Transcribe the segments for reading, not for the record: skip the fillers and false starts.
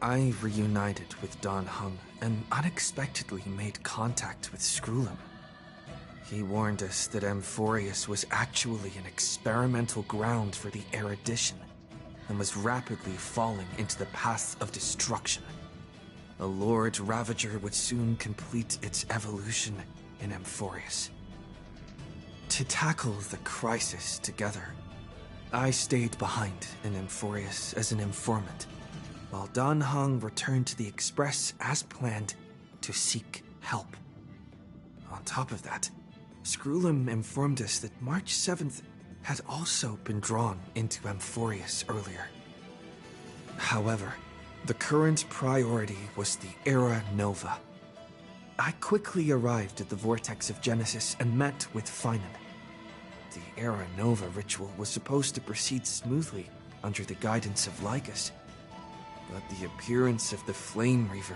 I reunited with Don Hung and unexpectedly made contact with Skrullum. He warned us that Amphorius was actually an experimental ground for the erudition and was rapidly falling into the path of destruction. A Lord Ravager would soon complete its evolution in Amphorius. To tackle the crisis together, I stayed behind in Amphorius as an informant, while Dan Heng returned to the Express as planned to seek help. On top of that, Skrullum informed us that March 7th had also been drawn into Amphorius earlier. However, the current priority was the Era Nova. I quickly arrived at the Vortex of Genesis and met with Finan. The Era Nova ritual was supposed to proceed smoothly under the guidance of Lycus, but the appearance of the Flame Reaver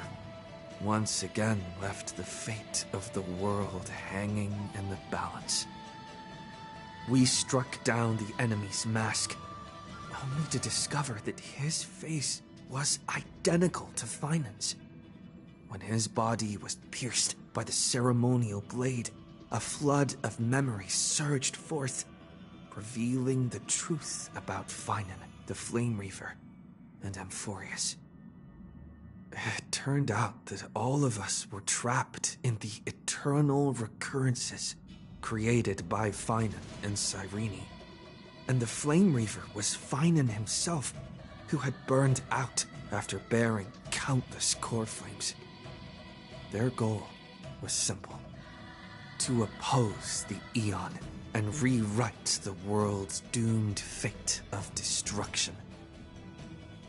once again left the fate of the world hanging in the balance. We struck down the enemy's mask, only to discover that his face was identical to Finan's. When his body was pierced by the ceremonial blade, a flood of memories surged forth, revealing the truth about Finan, the Flame Reaver, and Amphorius. It turned out that all of us were trapped in the eternal recurrences created by Finan and Cyrene, and the Flame Reaver was Finan himself, who had burned out after bearing countless core flames. Their goal was simple: to oppose the Eon and rewrite the world's doomed fate of destruction.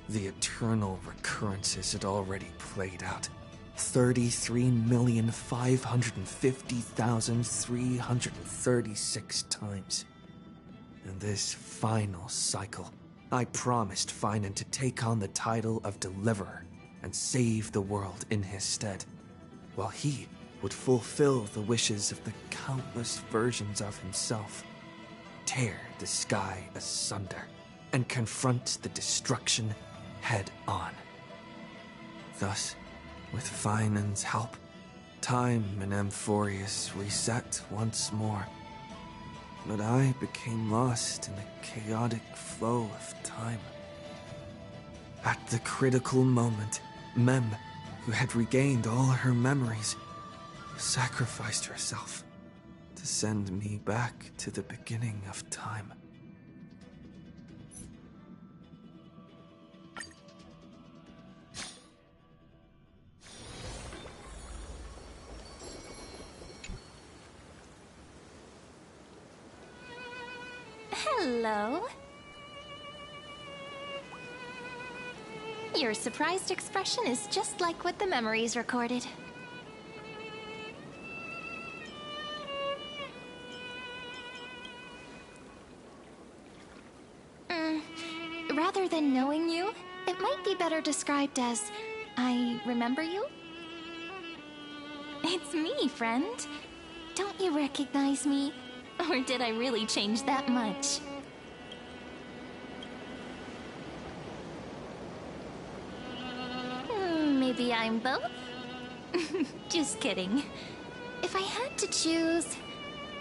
The eternal recurrences had already played out 33,550,336 times. In this final cycle, I promised Finan to take on the title of Deliverer and save the world in his stead, while he would fulfill the wishes of the countless versions of himself, tear the sky asunder, and confront the destruction head on. Thus, with Finan's help, time in Amphorius reset once more, but I became lost in the chaotic flow of time. At the critical moment, Mem, who had regained all her memories, sacrificed herself to send me back to the beginning of time. Hello. Your surprised expression is just like what the memories recorded. Rather than knowing you, it might be better described as, I remember you? It's me, friend. Don't you recognize me? Or did I really change that much? Maybe I'm both? Just kidding. If I had to choose,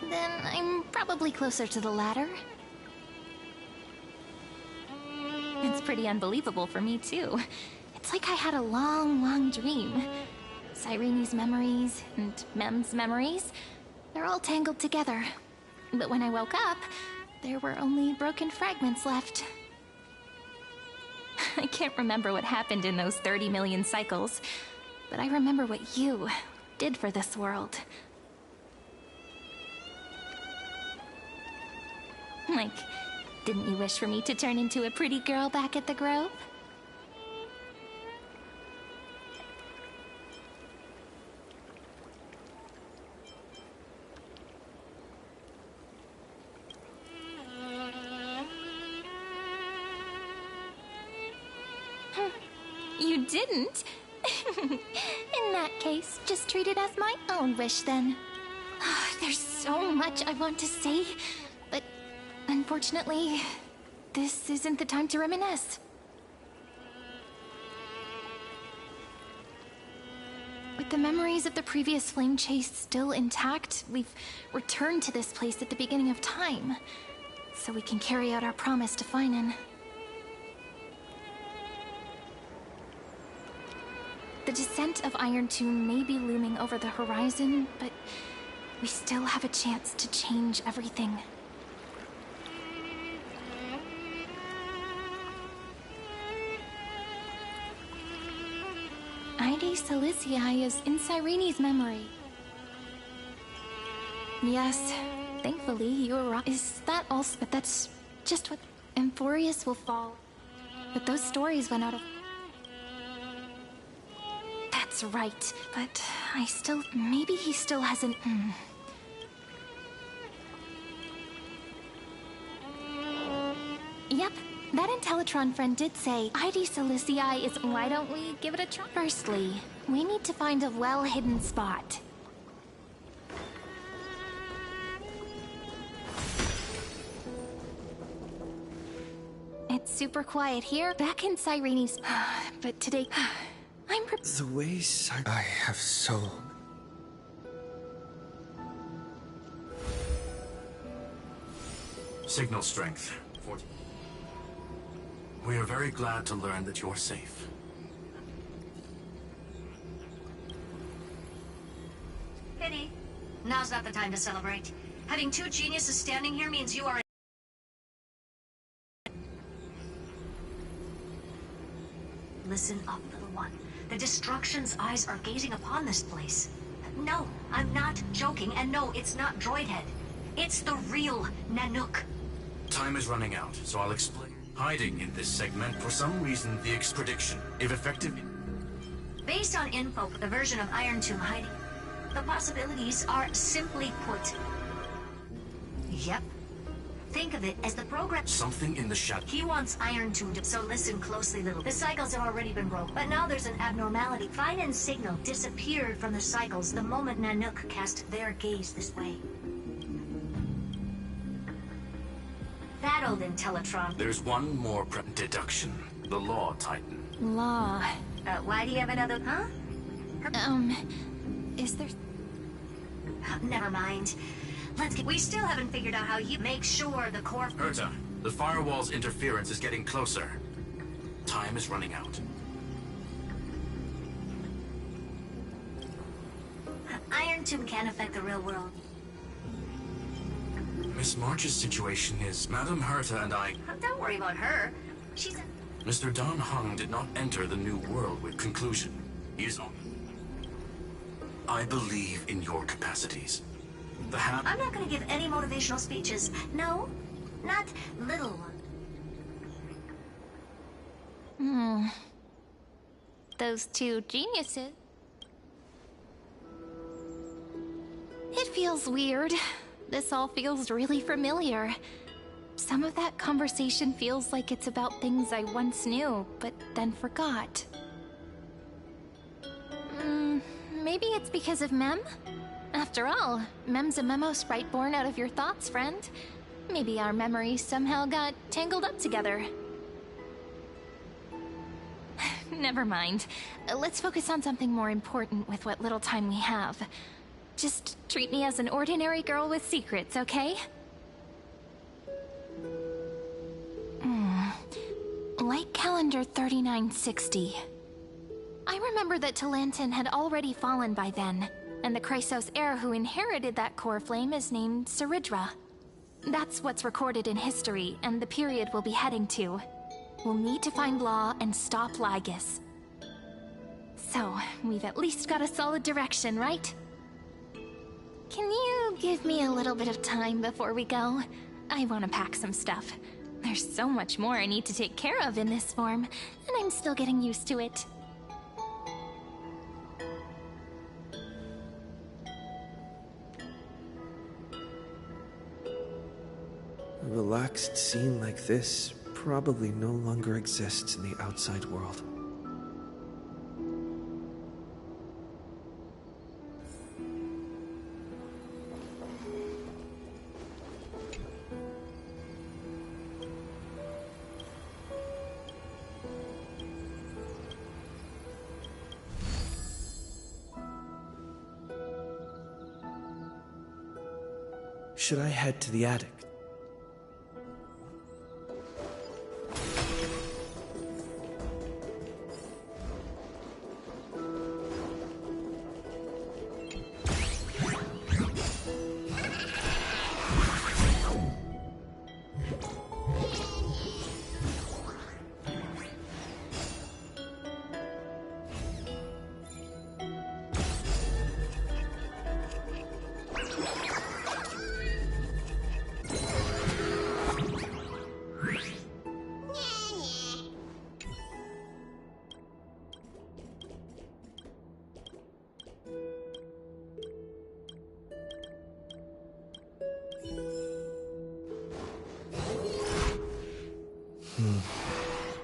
then I'm probably closer to the latter. It's pretty unbelievable for me, too. It's like I had a long, long dream. Cyrene's memories and Mem's memories, they're all tangled together. But when I woke up, there were only broken fragments left. I can't remember what happened in those 30 million cycles, but I remember what you did for this world. Like, didn't you wish for me to turn into a pretty girl back at the Grove? You didn't? In that case, just treat it as my own wish then. There's so much I want to say, but unfortunately, this isn't the time to reminisce. the memories of the previous flame chase still intact, we've returned to this place at the beginning of time, so we can carry out our promise to Finan. The descent of Iron Tomb may be looming over the horizon, but we still have a chance to change everything. Ide Silicii is in Cyrene's memory. Yes, thankfully you arrived. Is that also? But that's just what Amphorius will fall. But those stories went out of. That's right, but I still. Maybe he still hasn't. Yep. That Intellitron friend did say, Ide Silicii is. Why don't we give it a try? Firstly, we need to find a well-hidden spot. It's super quiet here, back in Cyrene's. But today, I'm The way I have so... Signal strength, 40. We are very glad to learn that you're safe. Pity. Now's not the time to celebrate. Having two geniuses standing here means you are... Listen up, little one. The Destruction's eyes are gazing upon this place. No, I'm not joking, and no, it's not Droidhead. It's the real Nanook. Time is running out, so I'll explain. Hiding in this segment, for some reason, the prediction, if effective... Based on info for the version of Iron Tomb hiding, the possibilities are simply put. Yep. Think of it as the program... Something in the shadow. He wants Iron Tomb to... So listen closely, little. The cycles have already been broken, but now there's an abnormality. Finan's signal disappeared from the cycles the moment Nanook cast their gaze this way. That old Intellitron. There's one more deduction. The Law Titan. Law. Why do you have another... Huh? Is there... Never mind. Let's get... We still haven't figured out how you make sure the core... Herta, the firewall's interference is getting closer. Time is running out. Iron Tomb can't affect the real world. Miss March's situation is... Madame Herta and I... Don't worry about her. She's a... Mr. Dan Heng did not enter the new world with conclusion. He is on. I believe in your capacities. I'm not gonna give any motivational speeches. No, not little one. Those two geniuses. It feels weird. This all feels really familiar. Some of that conversation feels like it's about things I once knew, but then forgot. Maybe it's because of Mem? After all, Mem's a memo sprite born out of your thoughts, friend. Maybe our memories somehow got tangled up together. Never mind. Let's focus on something more important with what little time we have. Just treat me as an ordinary girl with secrets, okay? Light calendar 3960. I remember that Talantin had already fallen by then, and the Chrysos heir who inherited that core flame is named Saridra. That's what's recorded in history, and the period we'll be heading to. We'll need to find Law and stop Lygus. So, we've at least got a solid direction, right? Can you give me a little bit of time before we go? I want to pack some stuff. There's so much more I need to take care of in this form, and I'm still getting used to it. A relaxed scene like this probably no longer exists in the outside world. Should I head to the attic?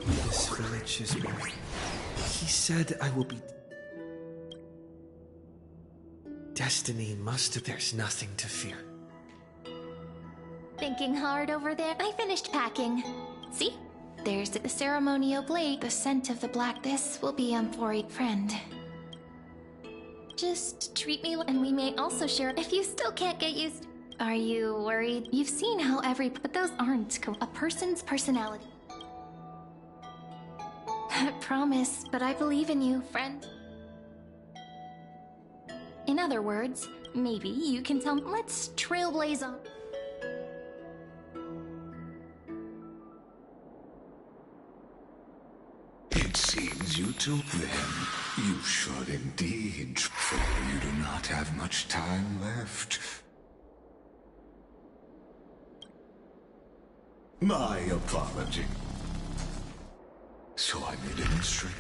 This village is where he said I will be. Destiny must. There's nothing to fear. Thinking hard over there? I finished packing. See? There's the ceremonial blade, the scent of the black. This will be for a friend. Just treat me and we may also share if you still can't get used. Are you worried? You've seen how but those aren't a person's personality. Promise, but I believe in you, friend. In other words, maybe you can tell me. Let's trailblaze on. It seems you took them. You should indeed, for you do not have much time left. My apology. So I may demonstrate.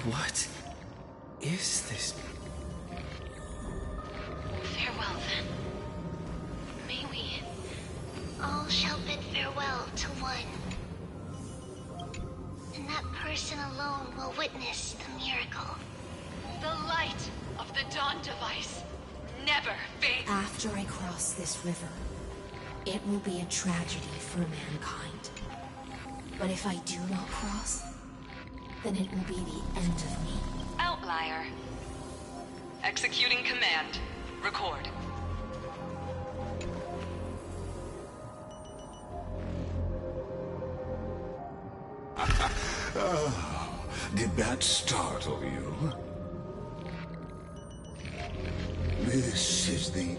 What is this? Farewell, then. May we all shall bid farewell to one. And that person alone will witness the miracle. The light of the Dawn Device never fades. After I cross this river, it will be a tragedy for mankind. But if I do not cross, then it will be the end of me. Outlier. Executing command. Record. Oh, did that startle you? This is the...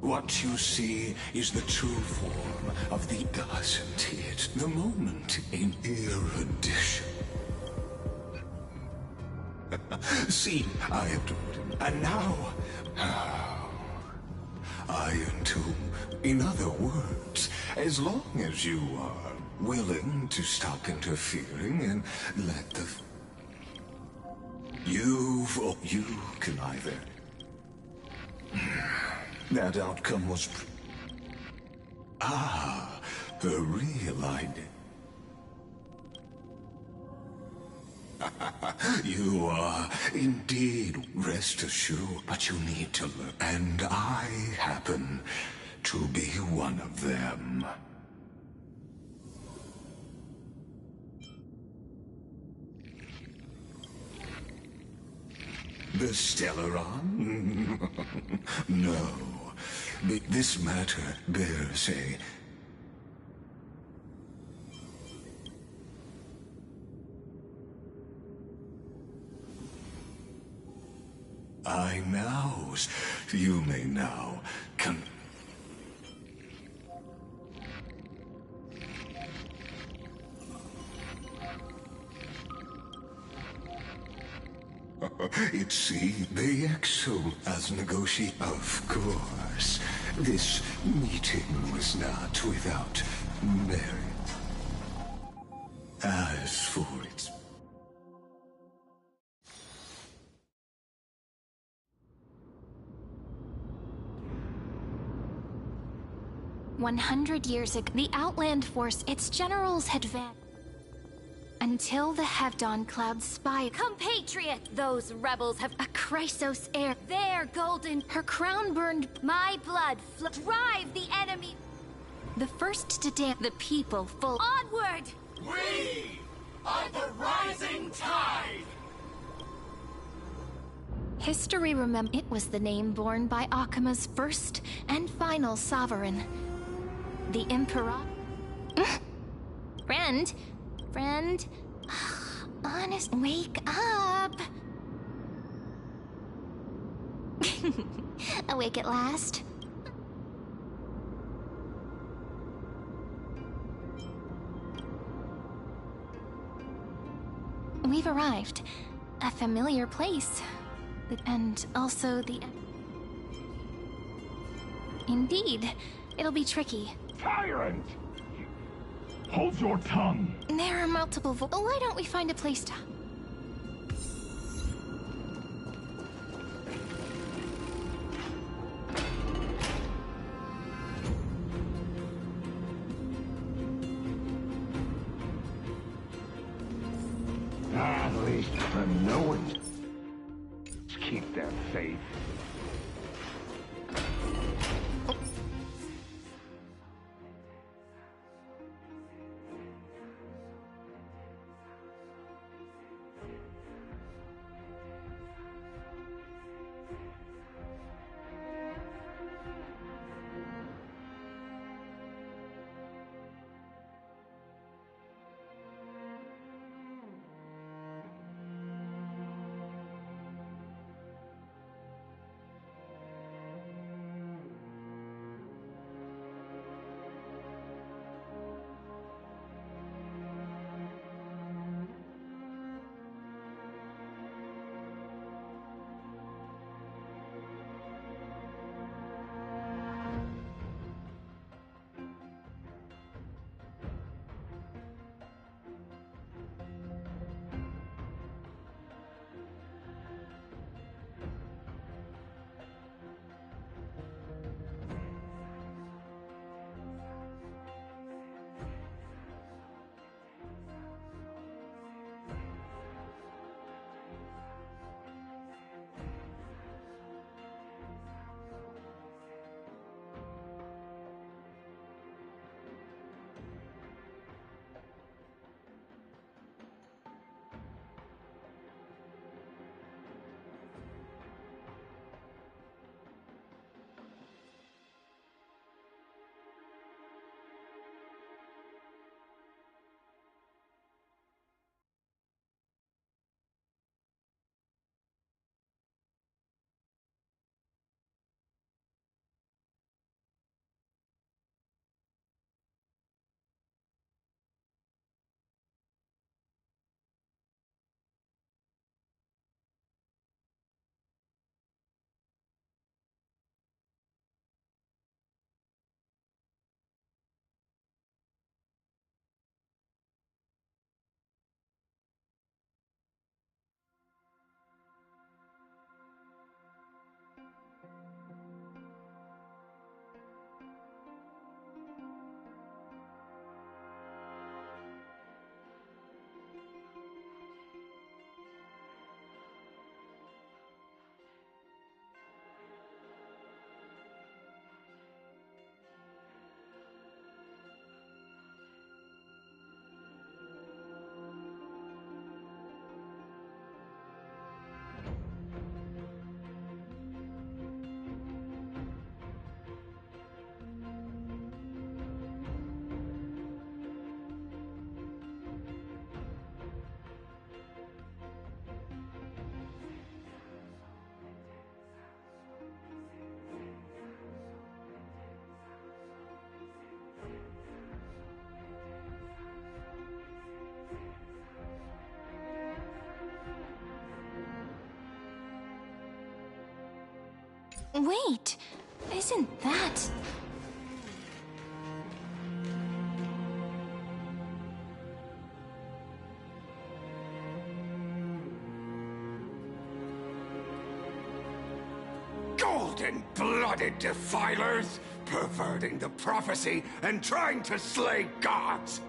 What you see is the true form of the... Doesn't it? The moment in erudition. See, I adored him. And now... Iron Tomb. In other words, as long as you are willing to stop interfering and let the... You can either... That outcome was... the real idea. You are indeed, rest assured, but you need to learn. And I happen to be one of them. The Stellaron? No. But this matter bears a... You may now the Exo as negotiate. Of course, this meeting was not without merit. As for its... 100 years ago, the Outland Force, its generals had vanished. Until the Hevdon clouds spy. Compatriot! Those rebels have A Chrysos heir. their golden... Her crown burned. My blood drive the enemy The first to dance. The people full. onward! We are the rising tide! History it was the name borne by Akima's first and final sovereign, the Emperor. Friend, honest, wake up. Awake at last. We've arrived. A familiar place. And also the... Indeed. It'll be tricky. Tyrant! Hold your tongue! There are multiple why don't we find a place to... At least for no one. Keep their faith. Wait, isn't that... Golden-blooded defilers, perverting the prophecy and trying to slay gods.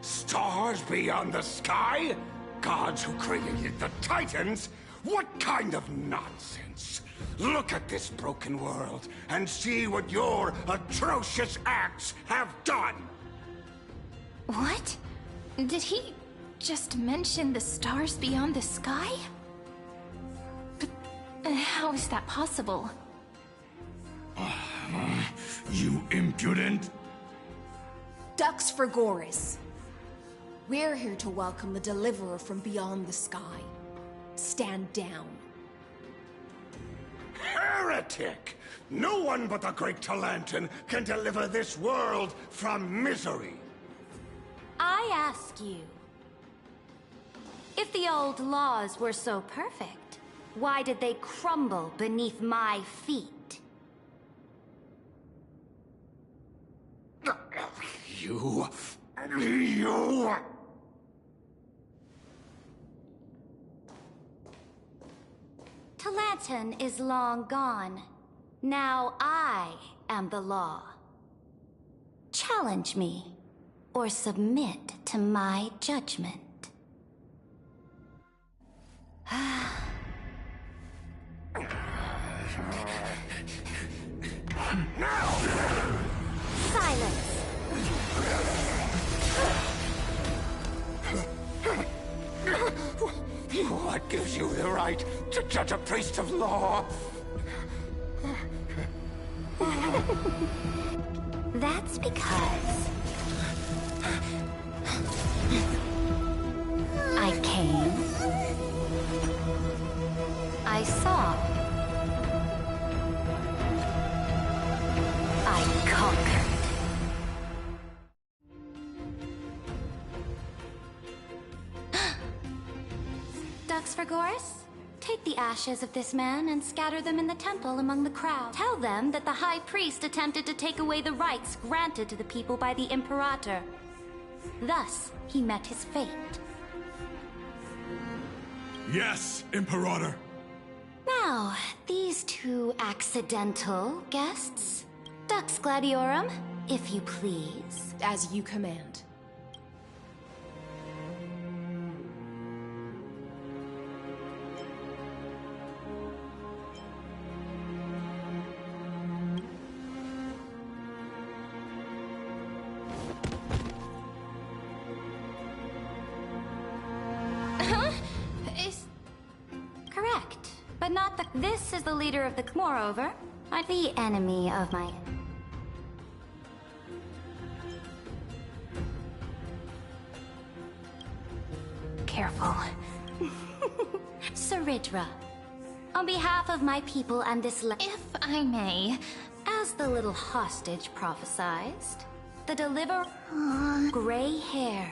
Stars beyond the sky? Gods who created the Titans? What kind of nonsense? Look at this broken world and see what your atrocious acts have done. What? Did he just mention the stars beyond the sky? But how is that possible? You impudent! Dux for Goris. We're here to welcome the deliverer from beyond the sky. Stand down. Heretic! No one but the great Talantin can deliver this world from misery! I ask you, if the old laws were so perfect, why did they crumble beneath my feet? You... Talantin is long gone. Now I am the law. Challenge me, or submit to my judgment. Silence! What gives you the right to judge a priest of law? That's because I came, I saw, I conquered. Dux for Goris? Take the ashes of this man and scatter them in the temple among the crowd. Tell them that the High Priest attempted to take away the rights granted to the people by the Imperator. Thus, he met his fate. Yes, Imperator. Now, these two accidental guests. Dux Gladiorum, if you please. As you command. Correct, but not the... This is the leader of the... Moreover, I'm the enemy of my... Careful. Saridra. On behalf of my people and this If I may, as the little hostage prophesied, the deliver... Gray hair.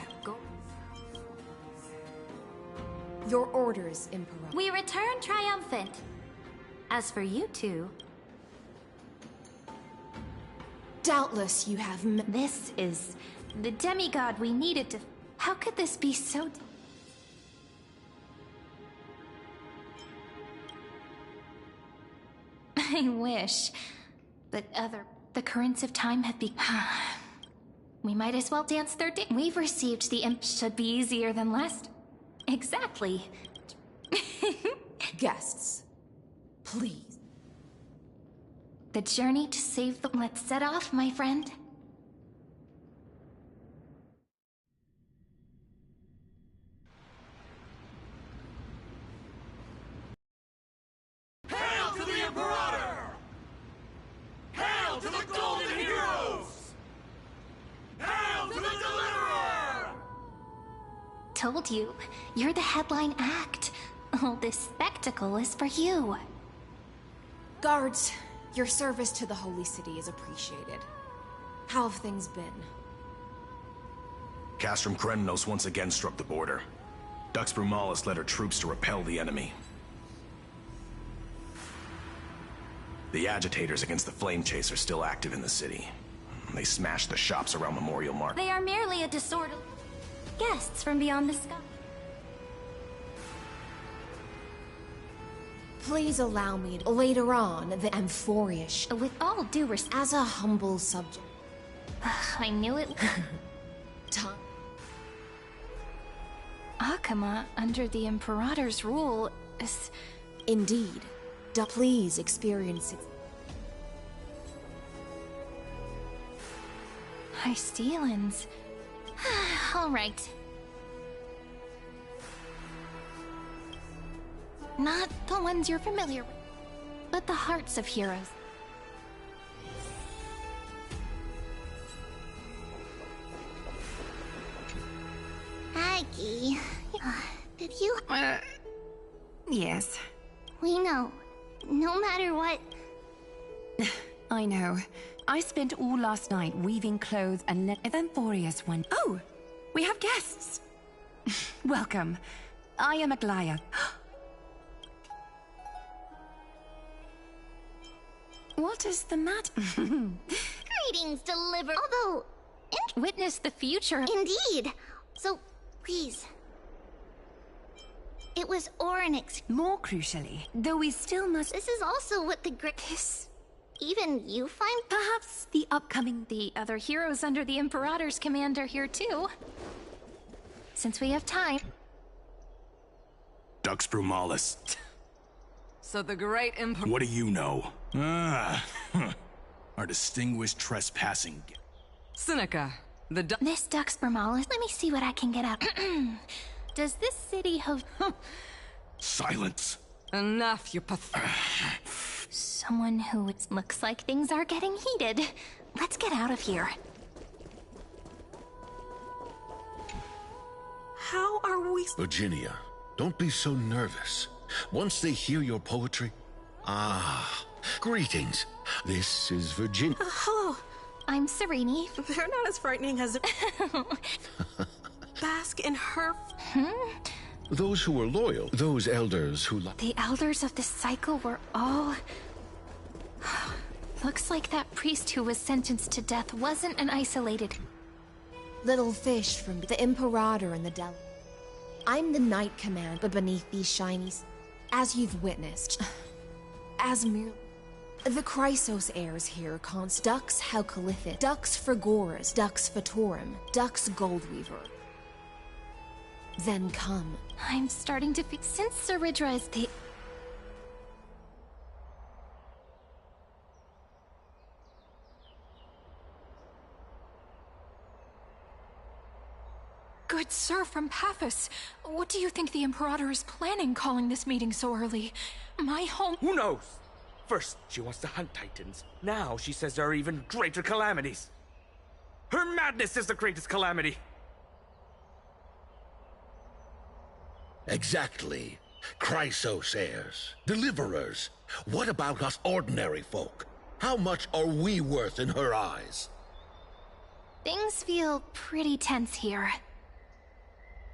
Your orders, Emperor. We return triumphant. As for you two... Doubtless you have this is the demigod we needed to... How could this be so... I wish. But the currents of time have become... We might as well dance their day. We've received the imp... Should be easier than last. Exactly. Guests, please. The journey to save the... Let's set off, my friend. Hail to the Imperator! Hail to the Golden Heroes! Hail to the Deliverer! Told you, you're the headline act. All this spectacle is for you. Guards, your service to the Holy City is appreciated. How have things been? Castrum Kremnos once again struck the border. Dux Brumalis led her troops to repel the enemy. The agitators against the Flame Chase are still active in the city. They smashed the shops around Memorial Market. They are merely a disorderly... Guests from beyond the sky. Please allow me to, later on, the Amphorish. With all due respect... As a humble subject. I knew it... Akama, under the Imperator's rule, is... Indeed. Please experience it. High Steelans... All right. Not the ones you're familiar with, but the hearts of heroes. Aggie, did you... Yes. We know. No matter what... I know. I spent all last night weaving clothes and then Thorius went... Oh! We have guests! Welcome. I am Aglaya. What is the matter? Greetings, Deliver... Although... Witness the future. Indeed. So, please... It was Oryx. More crucially, though we still must... This is also what the This... Even you find... Perhaps the upcoming... The other heroes under the Imperator's command are here too. Since we have time... Dux Brumalis. So the great Emperor... What do you know? Our distinguished trespassing... Seneca, the This Dux Brumalis, let me see what I can get out. Does this city have... Silence. Enough, you pathetic... Someone who looks like things are getting heated. Let's get out of here. How are we... Virginia, don't be so nervous. Once they hear your poetry... Ah, greetings. This is Virginia. Hello. I'm Serene. They're not as frightening as... Bask in her... Those who were loyal, those elders who... The elders of the cycle were all... Looks like that priest who was sentenced to death wasn't an isolated... Little fish from the Imperator and the Del. I'm the Knight Commander beneath these shinies. As you've witnessed. As merely... The Chrysos heirs here const Dux Helcalithid, Dux Frigoris, Dux Fatorum, Dux Goldweaver. Then come. I'm starting to feel... Since Seridra is the... Good sir from Paphos, what do you think the Imperator is planning calling this meeting so early? My home... Who knows? First, she wants to hunt Titans. Now she says there are even greater calamities. Her madness is the greatest calamity. Exactly. Chrysos heirs, deliverers. What about us ordinary folk? How much are we worth in her eyes? Things feel pretty tense here.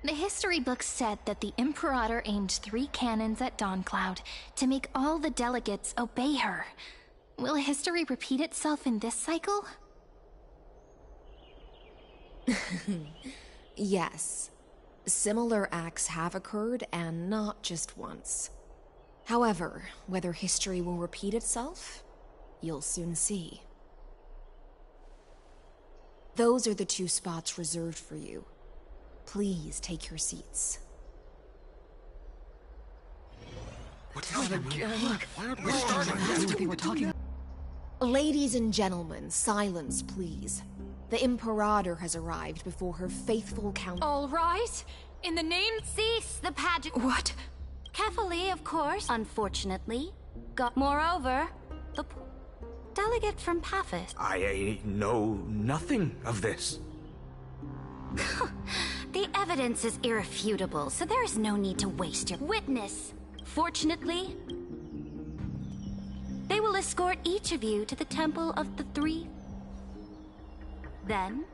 The history books said that the Imperator aimed 3 cannons at Dawncloud to make all the delegates obey her. Will history repeat itself in this cycle? Yes. Similar acts have occurred, and not just once. However, whether history will repeat itself, you'll soon see. Those are the 2 spots reserved for you. Please take your seats. What's happening? Why aren't we starting? We're talking... Ladies and gentlemen, silence, please. The Imperator has arrived before her faithful count... All right. In the name... Cease the pageant... What? Carefully, of course. Unfortunately. Moreover, the delegate from Paphos. I know nothing of this. The evidence is irrefutable, so there is no need to waste your witness. Fortunately, they will escort each of you to the Temple of the 3. Then,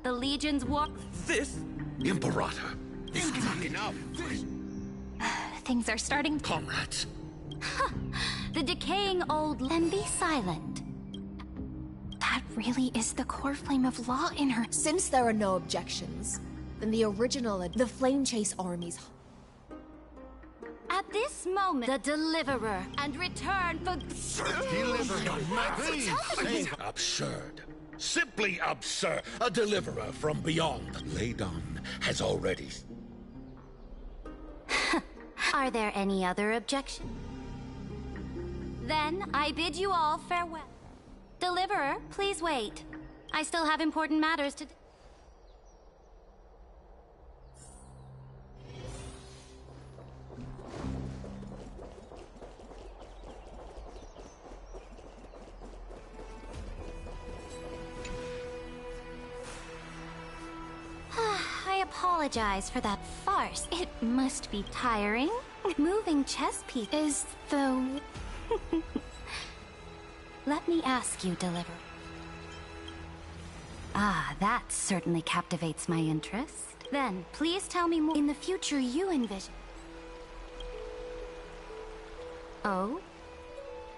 the legions walk... This? Imperator, this is not enough. Things are starting... Comrades. The decaying old... And be silent. That really is the core flame of law in her. Since there are no objections, then the original... The Flame Chase armies... At this moment, the Deliverer and return for... Absurd. Simply absurd. A deliverer from beyond. Ladon has already... Are there any other objections? Then I bid you all farewell. Deliverer, please wait. I still have important matters to... apologize for that farce. It must be Tiring? Moving chess pieces is the... Let me ask you, Deliver. Ah, that certainly captivates my interest. Then, please tell me more in the future you envision. Oh?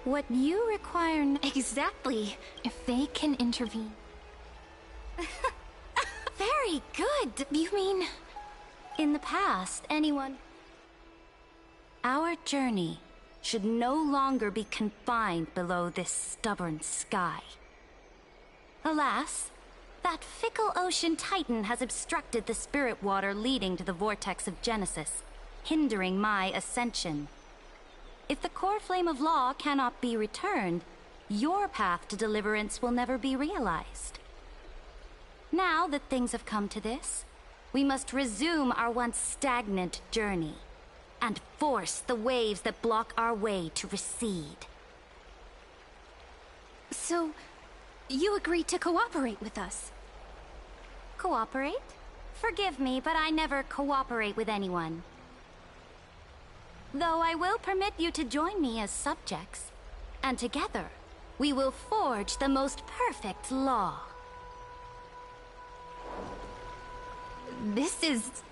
What you require Exactly. If they can intervene. Very good! You mean... In the past, anyone... Our journey should no longer be confined below this stubborn sky. Alas, that fickle ocean titan has obstructed the spirit water leading to the vortex of Genesis, hindering my ascension. If the core flame of law cannot be returned, your path to deliverance will never be realized. Now that things have come to this, we must resume our once stagnant journey and force the waves that block our way to recede. So, you agreed to cooperate with us? Cooperate? Forgive me, but I never cooperate with anyone. Though I will permit you to join me as subjects, and together, we will forge the most perfect law. This is...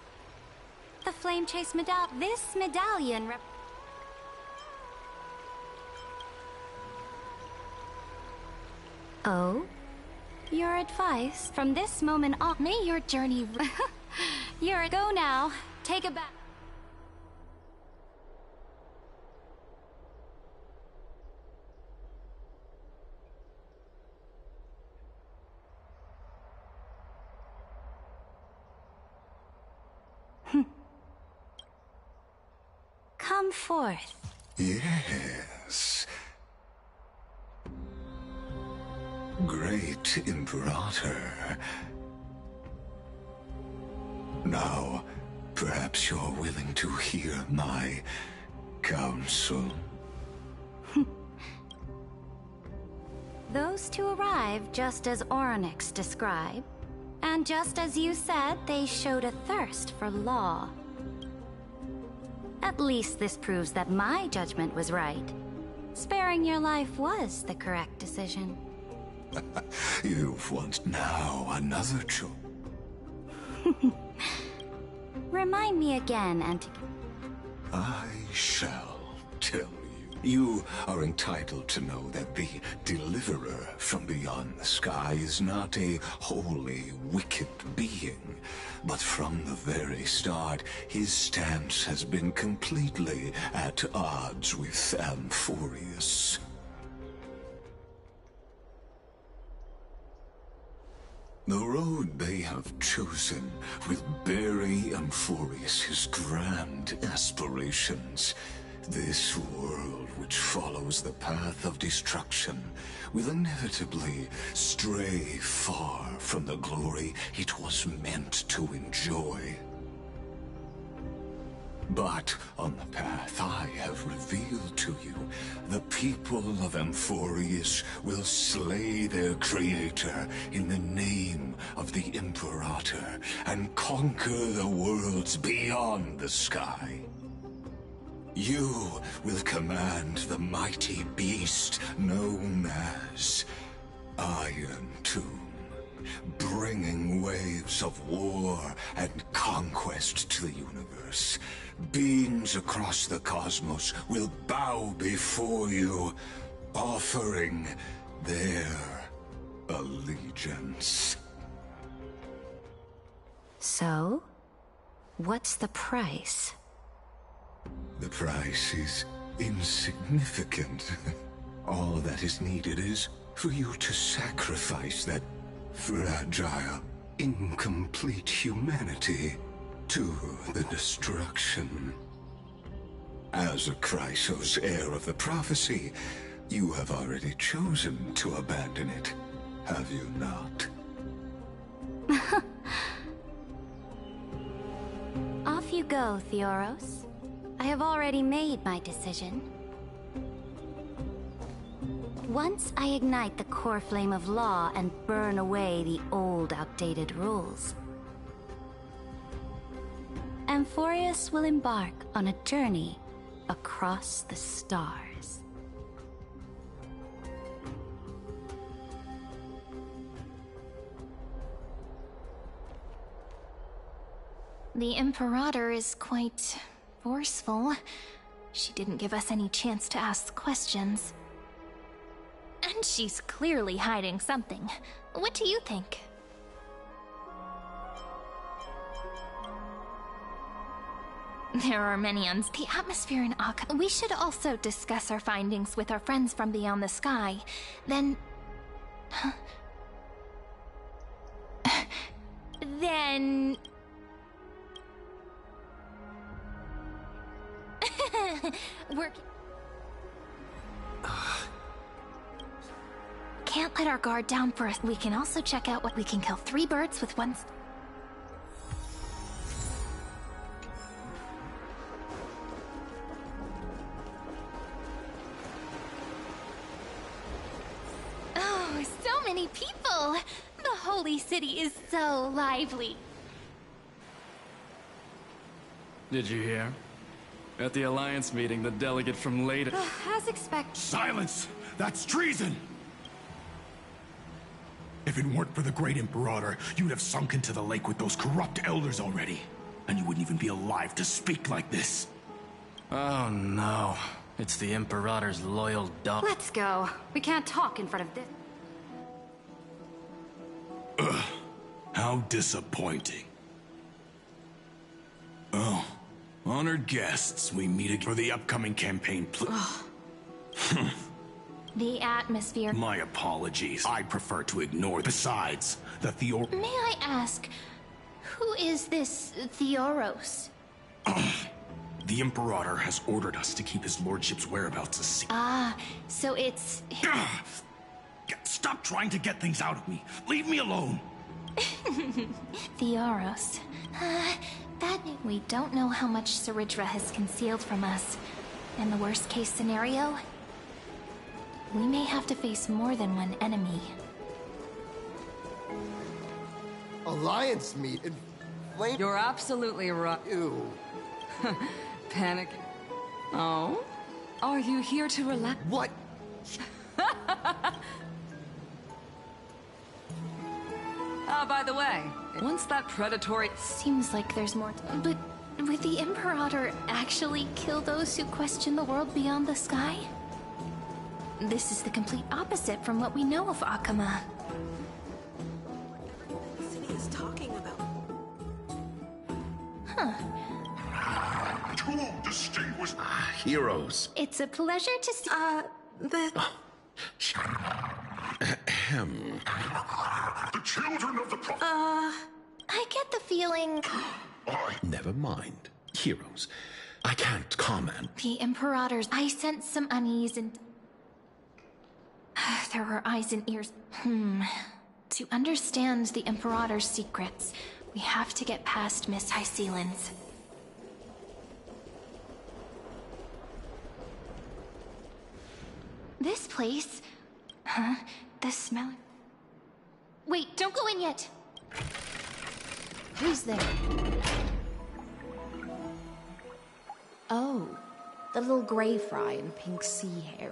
The Flame Chase medallion. This medallion Oh? Your advice? From this moment on... May your journey... Go now. Take a bath. Come forth. Yes. Great Imperator. Now, perhaps you're willing to hear my counsel. Those two arrived just as Orynyx described, and just as you said, they showed a thirst for law. At least this proves that my judgment was right. Sparing your life was the correct decision. You've want now another choice. Remind me again, and... I shall tell you. You are entitled to know that the Deliverer from beyond the sky is not a wholly wicked being, but from the very start, his stance has been completely at odds with Amphorius. The road they have chosen will bury Amphorius' grand aspirations. This world which follows the path of destruction will inevitably stray far from the glory it was meant to enjoy. But on the path I have revealed to you, the people of Amphorius will slay their creator in the name of the Imperator and conquer the worlds beyond the sky. You will command the mighty beast known as Iron Tomb, bringing waves of war and conquest to the universe. Beings across the cosmos will bow before you, offering their allegiance. So, what's the price? The price is insignificant. All that is needed is for you to sacrifice that fragile, incomplete humanity to the destruction. As a Chrysos heir of the prophecy, you have already chosen to abandon it, have you not? Off you go, Theoros. I have already made my decision. Once I ignite the core flame of law and burn away the old, outdated rules, Amphorius will embark on a journey across the stars. The Imperator is quite forceful. She didn't give us any chance to ask questions. And she's clearly hiding something. What do you think? There are many the atmosphere in Akka. We should also discuss our findings with our friends from beyond the sky. Then... then... We're... Can't let our guard down for us. We can also check out what we can kill 3 birds with one... Oh, so many people! The holy city is so lively. Did you hear? At the Alliance meeting, the delegate from Leda... As expected. Silence! That's treason! If it weren't for the Great Imperator, you'd have sunk into the lake with those corrupt elders already. And you wouldn't even be alive to speak like this. Oh no. It's the Imperator's loyal dog. Let's go. We can't talk in front of this. Ugh. How disappointing. Oh. Honored guests, we meet again for the upcoming campaign. The atmosphere... My apologies. I prefer to ignore. Besides, the Theor... May I ask, who is this Theoros? The Imperator has ordered us to keep his lordship's whereabouts a secret. Ah, so it's... Stop trying to get things out of me. Leave me alone. Theoros. That we don't know how much Saridra has concealed from us. In the worst case scenario, we may have to face more than one enemy. Alliance meet in flame. You're absolutely right. Ew. Panic. Oh? Are you here to relax? What? By the way, once that predatory... Seems like there's more but would the Imperator actually kill those who question the world beyond the sky? This is the complete opposite from what we know of Akama. The city is talking about. Huh. Two distinguished heroes. It's a pleasure to see... but... the children of the prophet. I get the feeling... Never mind. Heroes. I can't comment. The Imperator's... I sense some unease and... There were eyes and ears. To understand the Imperator's secrets, we have to get past Miss Hycelin's. This place... Huh? The smell... Wait, don't go in yet! Who's there? Oh, the little gray fry in pink sea hair.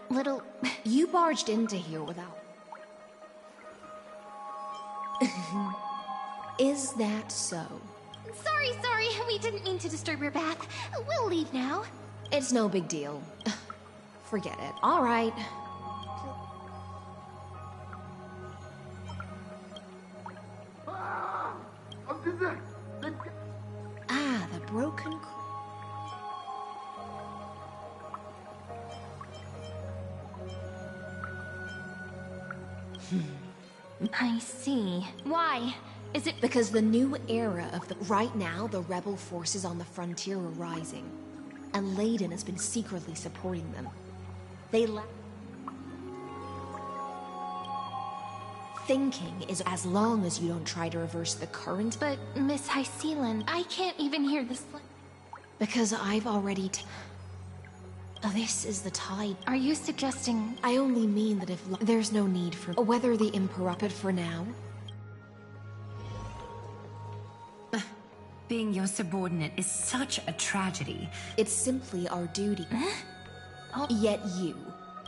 Little... You barged into here without... Is that so? Sorry, we didn't mean to disturb your bath. We'll leave now. It's no big deal. Forget it. All right. Ah, the broken... I see. Why? Is it... Because the new era of the... Right now, the rebel forces on the frontier are rising. And Layden has been secretly supporting them. They lack... Thinking is as long as you don't try to reverse the current... But, Miss Hycelin, I can't even hear this... Because I've already... This is the tide. Are you suggesting... I only mean that if... There's no need for... Whether the Imperator... But for now, Being your subordinate is such a tragedy. It's simply our duty. Yet you.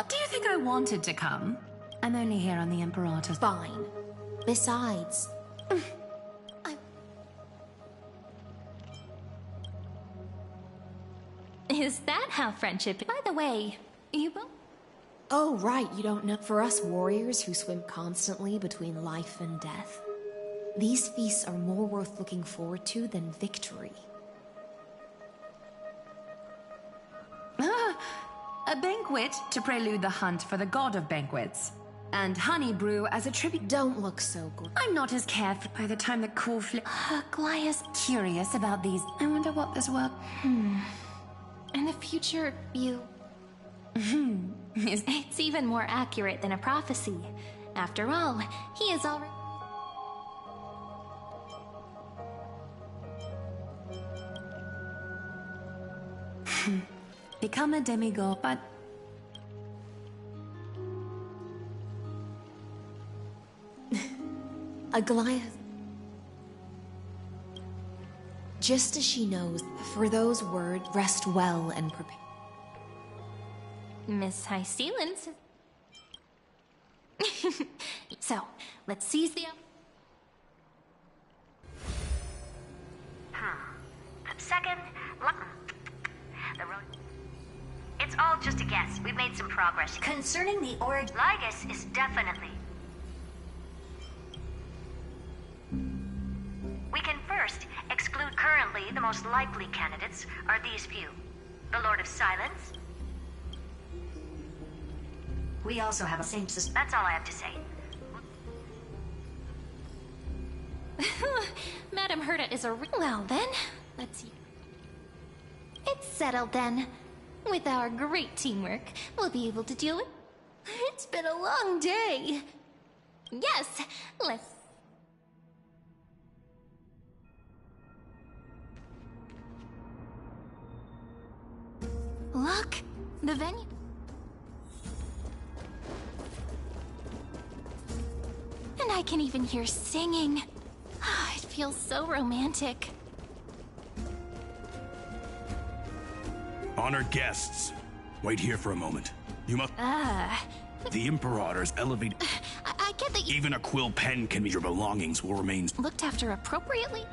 Do you think I wanted to come? I'm only here on the Imperator's... Fine. Besides... Is that how friendship... By the way, you both... Oh, right, you don't know. For us warriors who swim constantly between life and death, these feasts are more worth looking forward to than victory. A banquet to prelude the hunt for the god of banquets. And honey brew as a tribute. Don't look so good. I'm not as careful by the time the cool Glaya's curious about these. I wonder what this world... In the future, you... It's even more accurate than a prophecy. After all, he is already... Become a demigod, but... Aglaia... Just as she knows, for those words, rest well and prepare. Miss High Sealands. So, let's seize the... Second, the road. It's all just a guess. We've made some progress. Concerning the origin, Lygus is definitely... We can first exclude currently the most likely candidates are these few. The Lord of Silence. We also have a same system. That's all I have to say. Madame Herta is a... Well then, let's see. It's settled then. With our great teamwork, we'll be able to do it. It's been a long day. Yes, let's... Look, the venue... And I can even hear singing. It feels so romantic. Honored guests, wait here for a moment. You must... The Imperator's elevated... I get that you... Even a quill pen can be... Your belongings will remain... Looked after appropriately?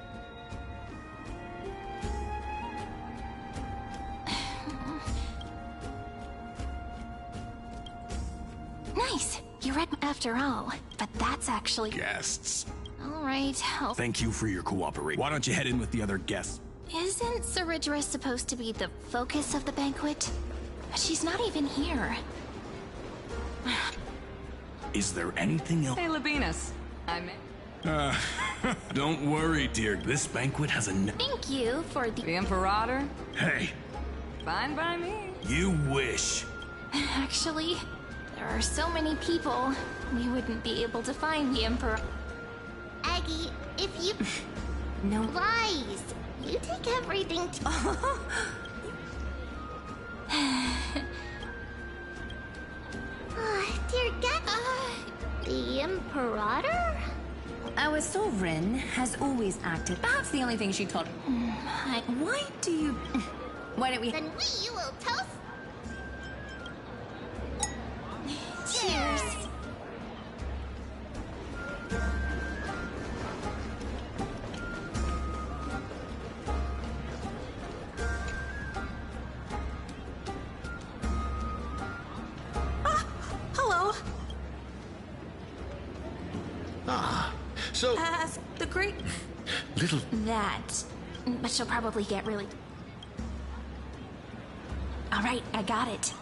Nice. You read after all, but that's actually... Guests. All right, Thank you for your cooperation. Why don't you head in with the other guests? Isn't Saridra supposed to be the focus of the banquet? But she's not even here. Is there anything else? Hey, Labinas. I'm... Don't worry, dear. This banquet has a... Thank you for the... The Imperator? Hey. Fine by me. You wish. Actually, there are so many people, we wouldn't be able to find the Emperor. Aggie, if you... No. Lies! You take everything to... Dear God, the Imperator? Our sovereign has always acted. Perhaps the only thing she taught... Why do you... Why don't we... Then we will toast... Cheers! Hello. So... As the great... Little... That. But she'll probably get really... Alright, I got it.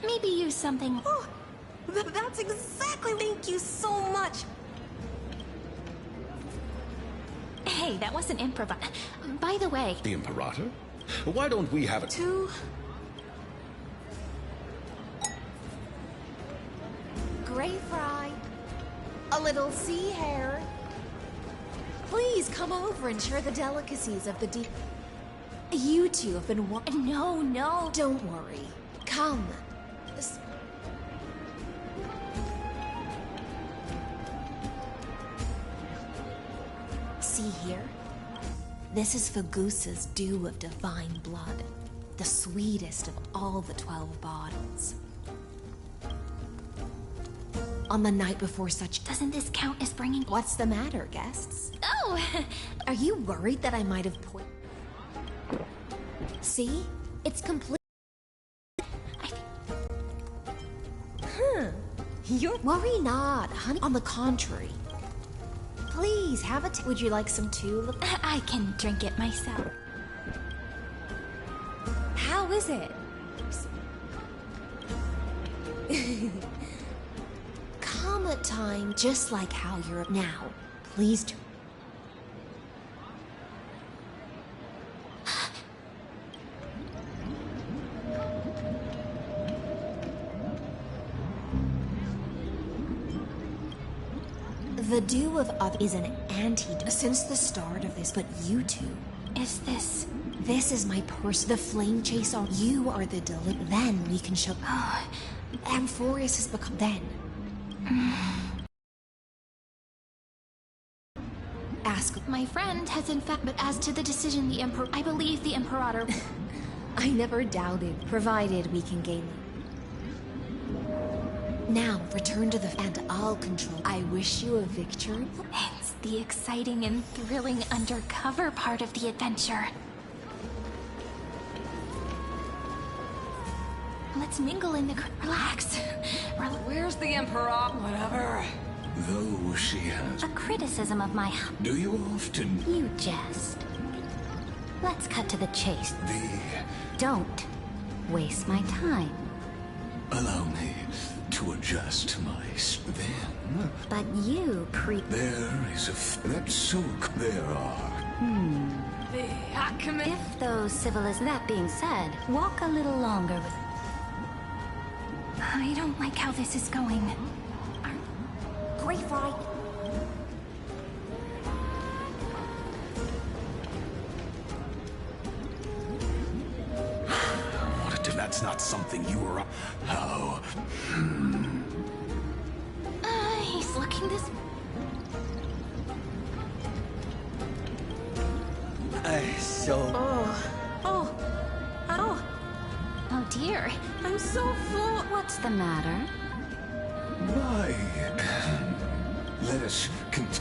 Maybe use something... Oh, that's exactly... Thank you so much. Hey, that wasn't improv. By the way... The Imperator? Why don't we have it? Two... Gray fry. A little sea hare. Please come over and share the delicacies of the deep... You two have been No. Don't worry. Come. See here? This is Fagusa's dew of divine blood, the sweetest of all the 12 bottles. On the night before such... Doesn't this count as bringing... What's the matter, guests? Oh! Are you worried that I might have See? It's complete... You're... Worry not, honey. On the contrary. Please, have a Would you like some too? I can drink it myself. How is it? Comet time, just like how you're now. Please do. The dew of is an antidote since the start of this, but you two. Is this... This is my purse. The flame chaser. You are the Then we can show... Amphorius has become... Then. Ask... My friend has in fact... But as to the decision the Emperor... I believe the Imperator... I never doubted, provided we can gain... Now, return to the... And I'll control... I wish you a victory. It's the exciting and thrilling undercover part of the adventure. Let's mingle in the... Relax. Where's the Emperor? Whatever. Though she has... A criticism of my... Do you often... You jest. Let's cut to the chase. Don't waste my time. Allow me to adjust my... Then... But you There is a... That's so... There are... The Ackerman... If those civilizations... That being said, walk a little longer with... I don't like how this is going. Grief, right? That's not something you were... How? He's looking this... Oh dear. I'm so full. What's the matter? Why? Let us...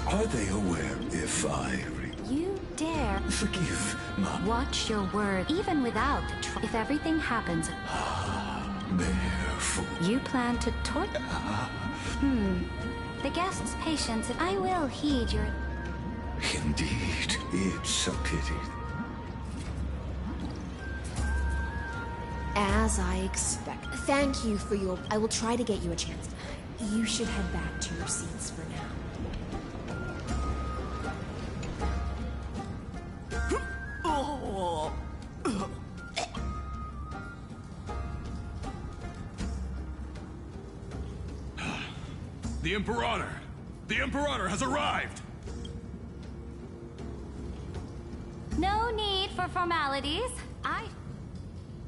Are they aware if I... You dare... Forgive, Mom. Watch your word, even without... If everything happens... Therefore... You plan to The guest's patience, I will heed your... Indeed, it's a pity. As I expect. Thank you for your... I will try to get you a chance. You should head back to your seats for now. The Imperator! The Imperator has arrived! No need for formalities.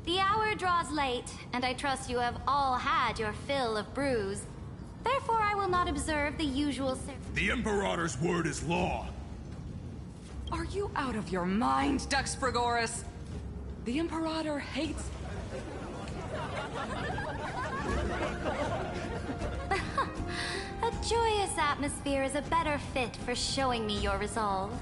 The hour draws late, and I trust you have all had your fill of brews. Therefore, I will not observe the usual... The Imperator's word is law. Are you out of your mind, Dux Frigoris? The Imperator hates... A joyous atmosphere is a better fit for showing me your resolve.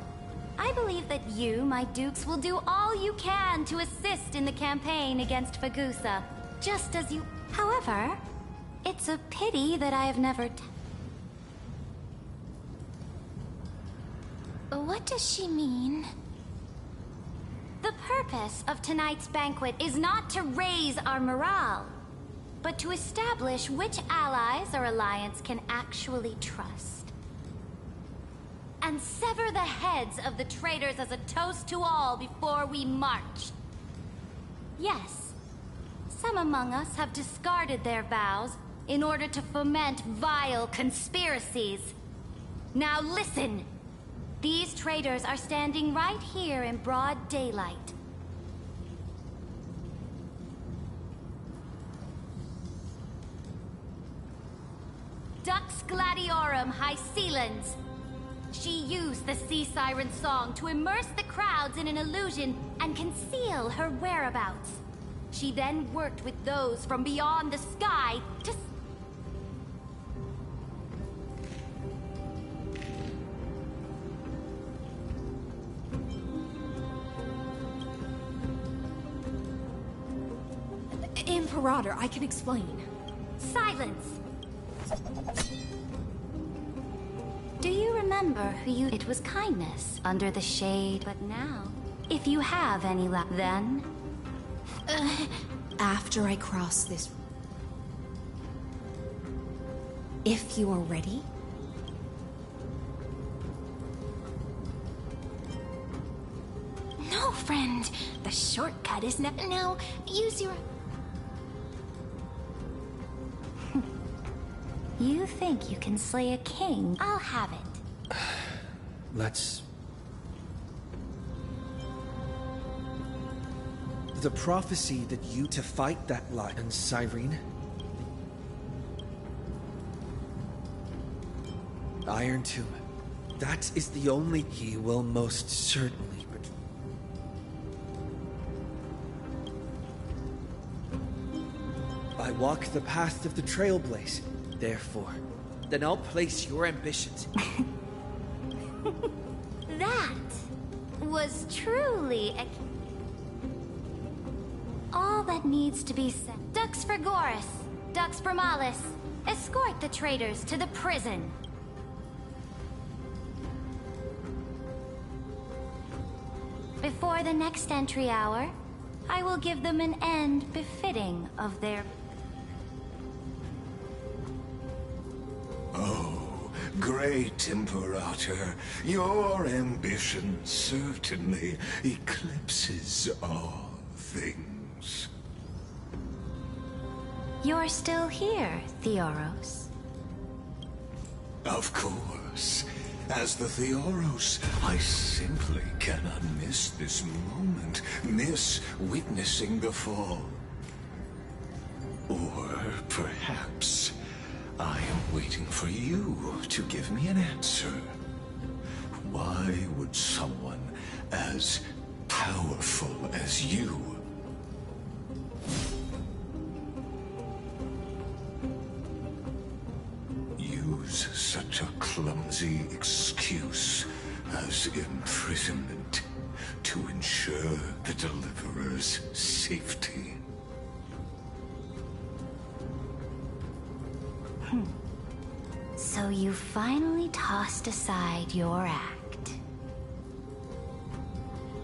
I believe that you, my dukes, will do all you can to assist in the campaign against Fagusa, just as you... However, it's a pity that I have never... What does she mean? The purpose of tonight's banquet is not to raise our morale, but to establish which allies our alliance can actually trust. And sever the heads of the traitors as a toast to all before we march. Yes, some among us have discarded their vows in order to foment vile conspiracies. Now listen! These traitors are standing right here in broad daylight. Dux Gladiorum Hycelans, She used the sea siren song to immerse the crowds in an illusion and conceal her whereabouts. She then worked with those from beyond the sky to... Imperator, I can explain. Silence! Do you remember who you... It was kindness, under the shade, but now... If you have any left, then... After I cross this... If you are ready... No, friend. The shortcut is not... Now, use your... You think you can slay a king? I'll have it. Let's... The prophecy that you to fight that lie and Cyrene. Iron Tomb. That is the only he will most certainly betray. I walk the path of the Trailblaze. Therefore, then I'll place your ambitions. That was truly a... All that needs to be said. Dux Frigoris, Dux Bramalis, escort the traitors to the prison. Before the next entry hour, I will give them an end befitting of their... Oh, great Imperator, your ambition certainly eclipses all things. You're still here, Theoros. Of course. As the Theoros, I simply cannot miss this moment, miss witnessing the fall. Or perhaps I am waiting for you to give me an answer. Why would someone as powerful as you use such a clumsy excuse as imprisonment to ensure the Deliverer's safety? So you finally tossed aside your act.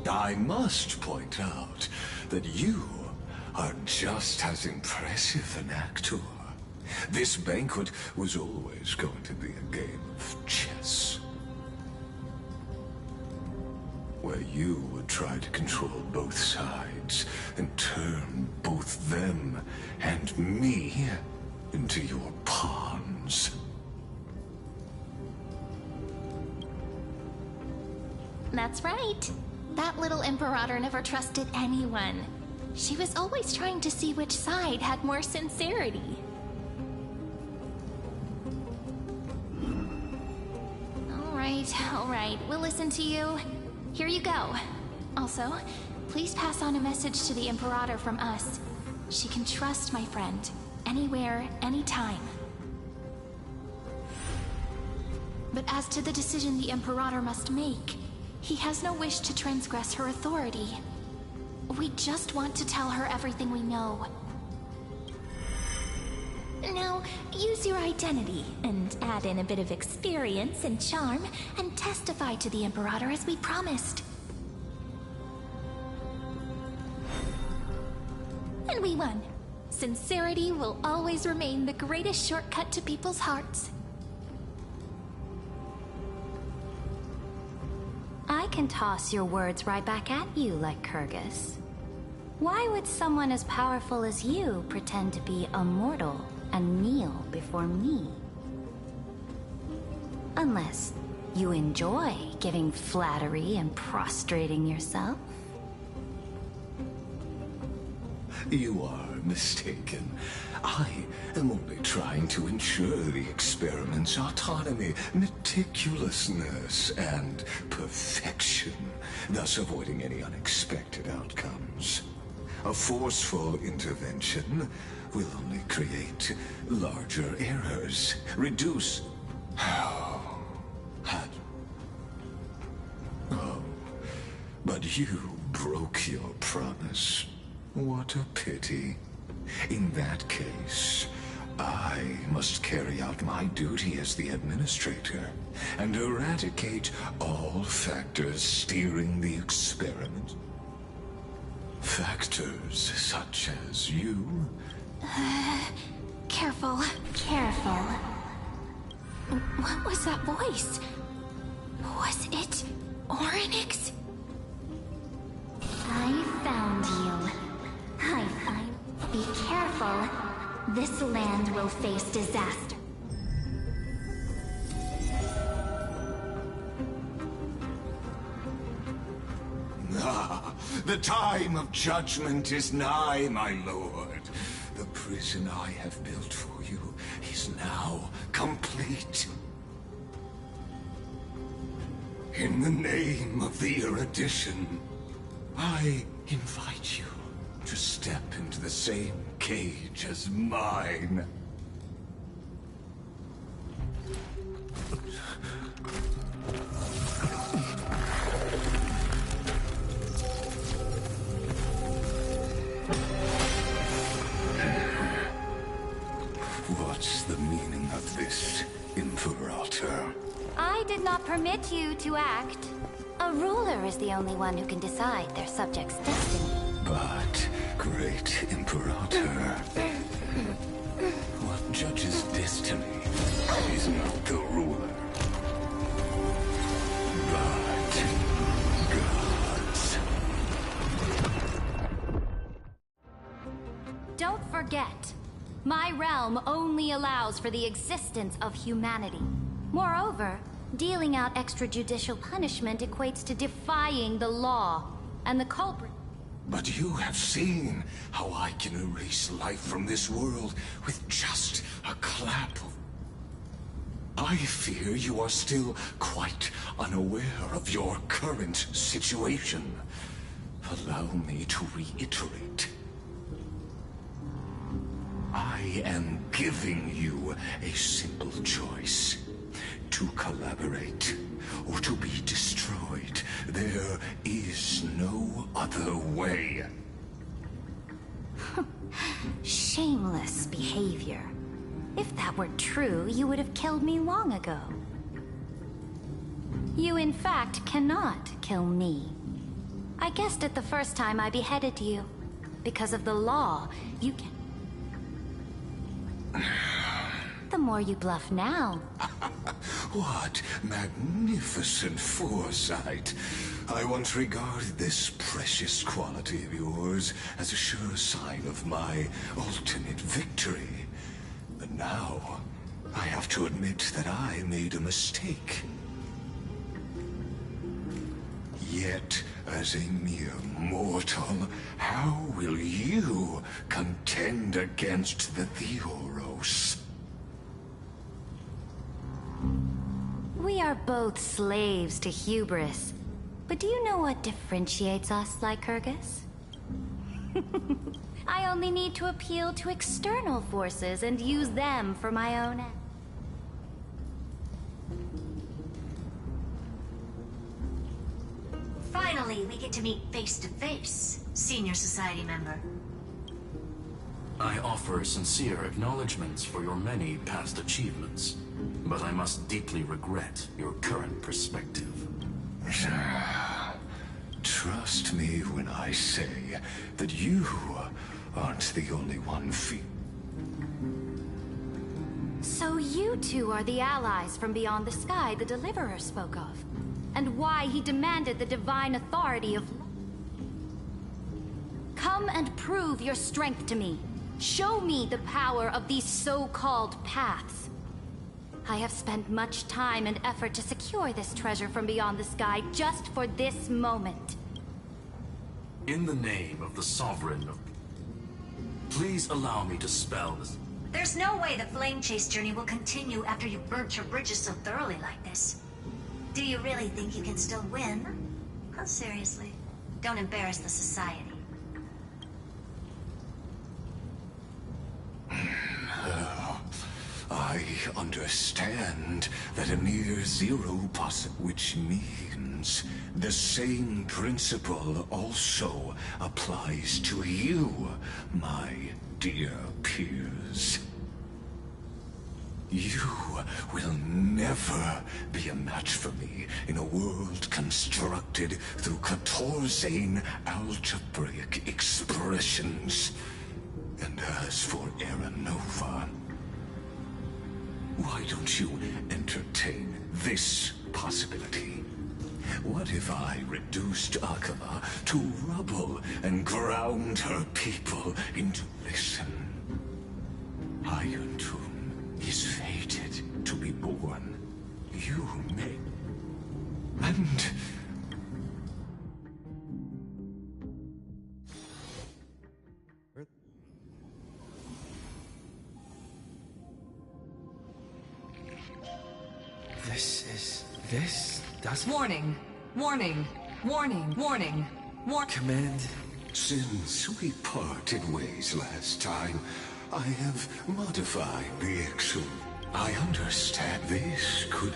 I must point out that you are just as impressive an actor. This banquet was always going to be a game of chess, where you would try to control both sides and turn both them and me into your pawns. That's right. That little Imperator never trusted anyone. She was always trying to see which side had more sincerity. All right, we'll listen to you. Here you go. Also, please pass on a message to the Imperator from us. She can trust my friend, anywhere, anytime. But as to the decision the Imperator must make, he has no wish to transgress her authority. We just want to tell her everything we know. Now, use your identity and add in a bit of experience and charm and testify to the Imperator as we promised. And we won. Sincerity will always remain the greatest shortcut to people's hearts. I can toss your words right back at you like Kyrgyz. Why would someone as powerful as you pretend to be immortal and kneel before me? Unless you enjoy giving flattery and prostrating yourself. You are mistaken. I am only trying to ensure the experiment's autonomy, meticulousness, and perfection, thus avoiding any unexpected outcomes. A forceful intervention will only create larger errors, reduce... Oh, but you broke your promise. What a pity. In that case, I must carry out my duty as the administrator and eradicate all factors steering the experiment. Factors such as you. Careful. Careful. What was that voice? Was it Oryx? I found you. Be careful. This land will face disaster. Ah, the time of judgment is nigh, my lord. The prison I have built for you is now complete. In the name of the erudition, I invite you to step into the same cage as mine. What's the meaning of this, Imperator? I did not permit you to act. A ruler is the only one who can decide their subject's destiny. But, great Imperator, what judges destiny is not the ruler, but gods. Don't forget, my realm only allows for the existence of humanity. Moreover, dealing out extrajudicial punishment equates to defying the law, and the culprit... But you have seen how I can erase life from this world with just a clap of... I fear you are still quite unaware of your current situation. Allow me to reiterate. I am giving you a simple choice. To collaborate, or to be destroyed. There is no other way. Shameless behavior. If that were true, you would have killed me long ago. You, in fact, cannot kill me. I guessed it the first time I beheaded you. Because of the law, you can... The more you bluff now. What magnificent foresight. I once regarded this precious quality of yours as a sure sign of my ultimate victory. But now, I have to admit that I made a mistake. Yet, as a mere mortal, how will you contend against the Theoros? We are both slaves to hubris. But do you know what differentiates us, Lycurgus? I only need to appeal to external forces and use them for my own ends. Finally, we get to meet face to face, Senior Society member. I offer sincere acknowledgments for your many past achievements, but I must deeply regret your current perspective. Trust me when I say that you aren't the only one So you two are the allies from beyond the sky the Deliverer spoke of, and why he demanded the divine authority of... Come and prove your strength to me. Show me the power of these so-called paths. I have spent much time and effort to secure this treasure from beyond the sky just for this moment. In the name of the Sovereign of... Please allow me to spell this. There's no way the flame chase journey will continue after you've burnt your bridges so thoroughly like this. Do you really think you can still win? Oh, seriously. Don't embarrass the society. I understand that a near zero which means the same principle also applies to you, my dear peers. You will never be a match for me in a world constructed through Catorzane algebraic expressions. And as for Aranova, why don't you entertain this possibility? What if I reduced Akala to rubble and ground her people into listen? Iron Tomb is fated to be born. You may... And... This doesn't... Warning! Warning! Warning! Warning! Command. Since we parted ways last time, I have modified the actual... I understand this could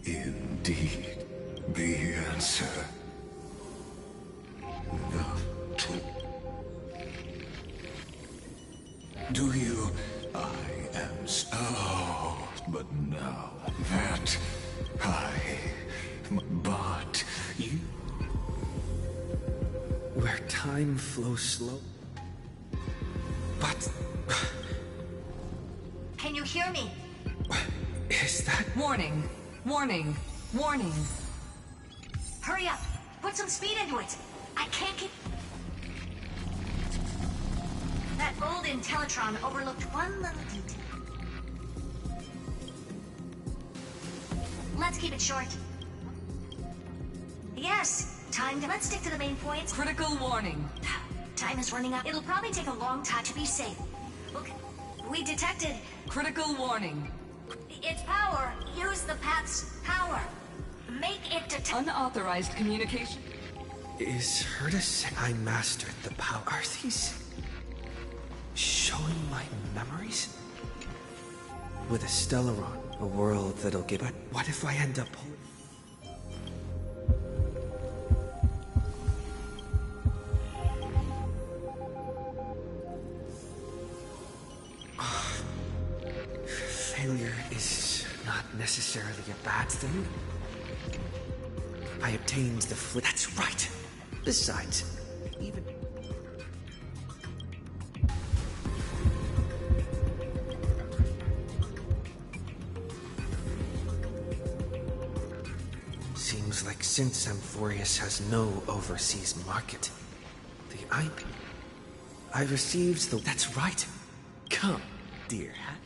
indeed be the answer. Do you... I am so... But now that but you... Where time flows slow. But... Can you hear me? Is that... Warning! Warning! Warning! Hurry up! Put some speed into it! I can't keep... That old Intellitron overlooked one little detail. Let's keep it short. Yes, time to... Let's stick to the main points. Critical warning. Time is running out. It'll probably take a long time to be safe. Look, we detected... Critical warning. Its power. Use the path's power. Make it detect... Unauthorized communication. Is her to say I mastered the power? Are these... showing my memories? With a Stellaron, a world that'll give... But what if I end up... Failure is not necessarily a bad thing. I obtained the flip. That's right. Besides, even... Seems like since Amphorius has no overseas market, I received the... That's right. Come, dear hat.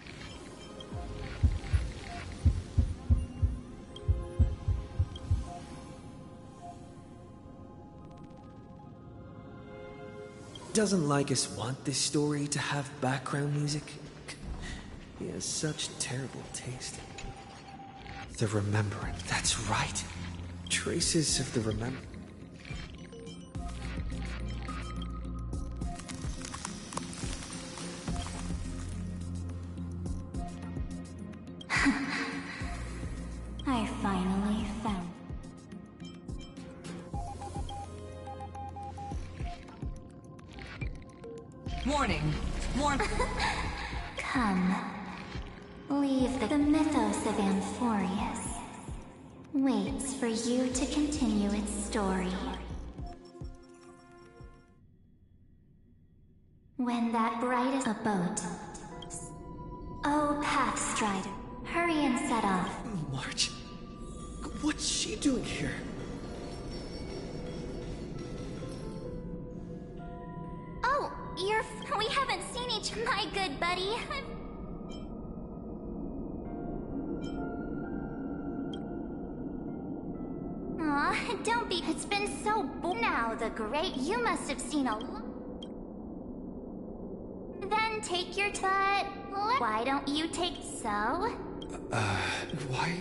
Doesn't Lycus want this story to have background music? He has such terrible taste. The Remembrance. That's right. Traces of the Remembrance. I finally found... Warning! Warning! Come. Leave the mythos of Amphorius waits for you to continue its story. When that brightest... A boat. Oh, Pathstrider. Hurry and set off. March? What's she doing here? Oh, we haven't seen each... My good buddy. Aw, don't be... It's been so... Now the great... You must have seen a lot... then take your why don't you take so? Why?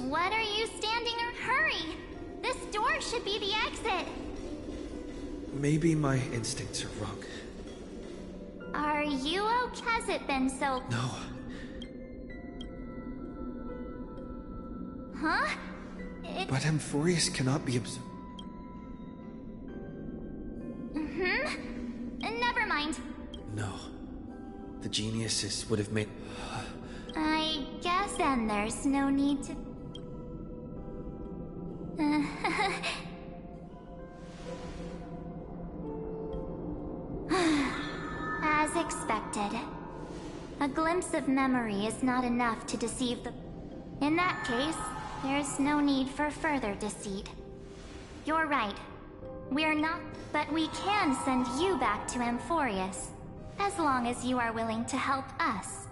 What are you standing or hurry? This door should be the exit. Maybe my instincts are wrong. Are you okay? Has it been so? No. Huh? But Amphorius cannot be absorbed. Never mind. No. The geniuses would have made... I guess then there's no need to... As expected. A glimpse of memory is not enough to deceive the... In that case, there's no need for further deceit. You're right. We're not... But we can send you back to Amphorius, as long as you are willing to help us.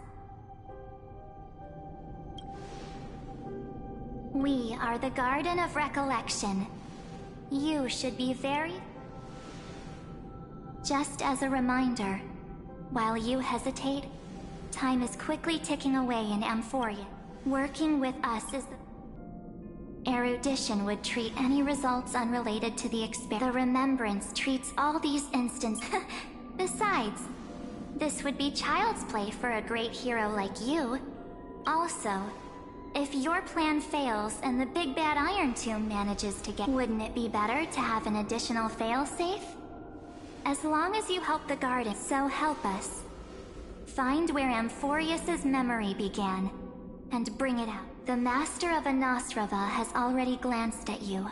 We are the Garden of Recollection. You should be very... Just as a reminder, while you hesitate, time is quickly ticking away in Amphoria. Working with us is the... Erudition would treat any results unrelated to the experiment. The Remembrance treats all these instances. Besides, this would be child's play for a great hero like you. Also, if your plan fails and the big bad Iron Tomb manages to get... Wouldn't it be better to have an additional failsafe? As long as you help the garden, so help us. Find where Amphorius's memory began, and bring it out. The Master of Anosrava has already glanced at you.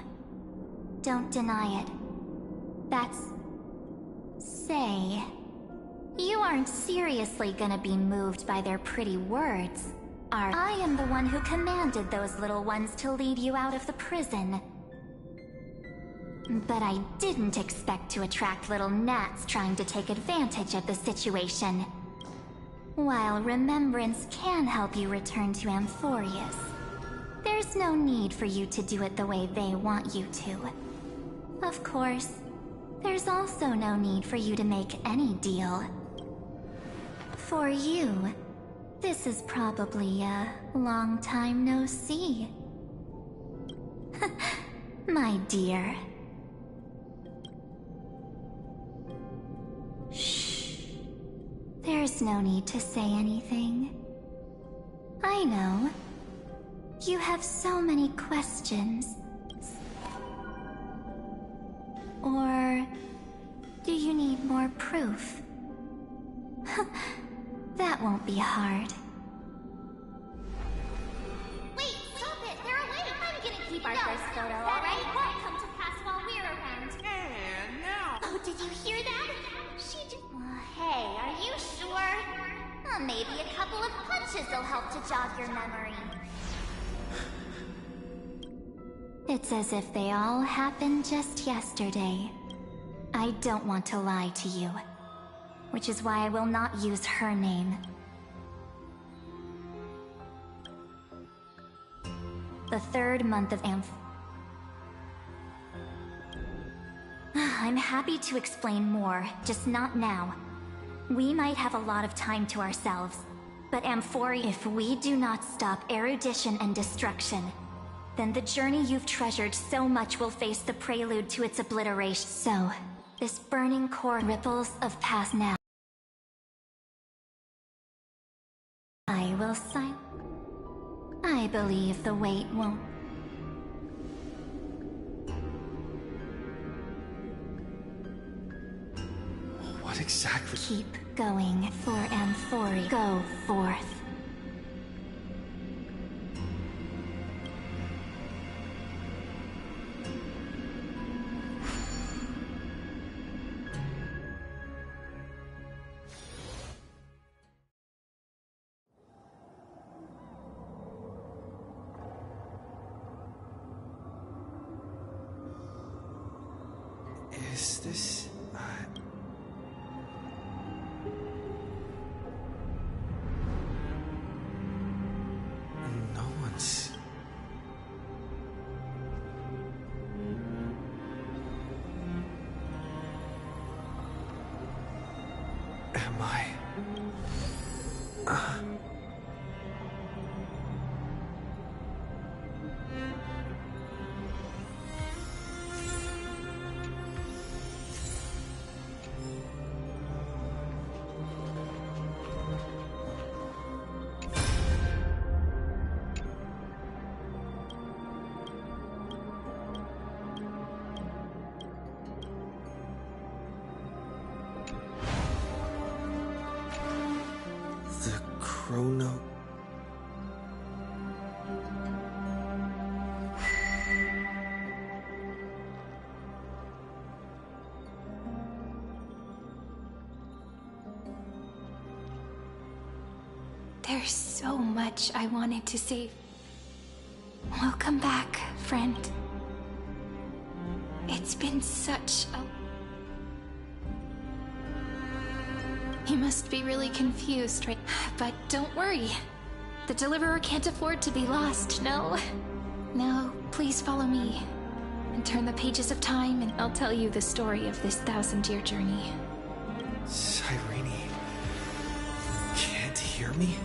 Don't deny it. That's... Say... You aren't seriously gonna be moved by their pretty words, are... I am the one who commanded those little ones to lead you out of the prison. But I didn't expect to attract little gnats trying to take advantage of the situation. While Remembrance can help you return to Amphorius, there's no need for you to do it the way they want you to. Of course, there's also no need for you to make any deal. For you, this is probably a long time no see. My dear. There's no need to say anything. I know. You have so many questions. Or... do you need more proof? That won't be hard. Wait, stop it! They're away! I'm gonna keep our first photo, alright? It won't come to pass while we're around. And now... Oh, did you hear that? She just... Hey, are you sure? Maybe a couple of punches will help to jog your memory. It's as if they all happened just yesterday. I don't want to lie to you, which is why I will not use her name. The third month of I'm happy to explain more, just not now. We might have a lot of time to ourselves, but Amphoria, if we do not stop erudition and destruction, then the journey you've treasured so much will face the prelude to its obliteration. So, this burning core ripples of past now. I will sign. I believe the wait won't. What exactly? Keep going for Amphoria. Go forth. Is this... No one's... Am I... The chrono... There's so much I wanted to say. Welcome back, friend. It's been such a... You must be really confused, right? But don't worry. The Deliverer can't afford to be lost, no? Now, please follow me. And turn the pages of time, and I'll tell you the story of this 1000-year journey. Cyrene... can't hear me?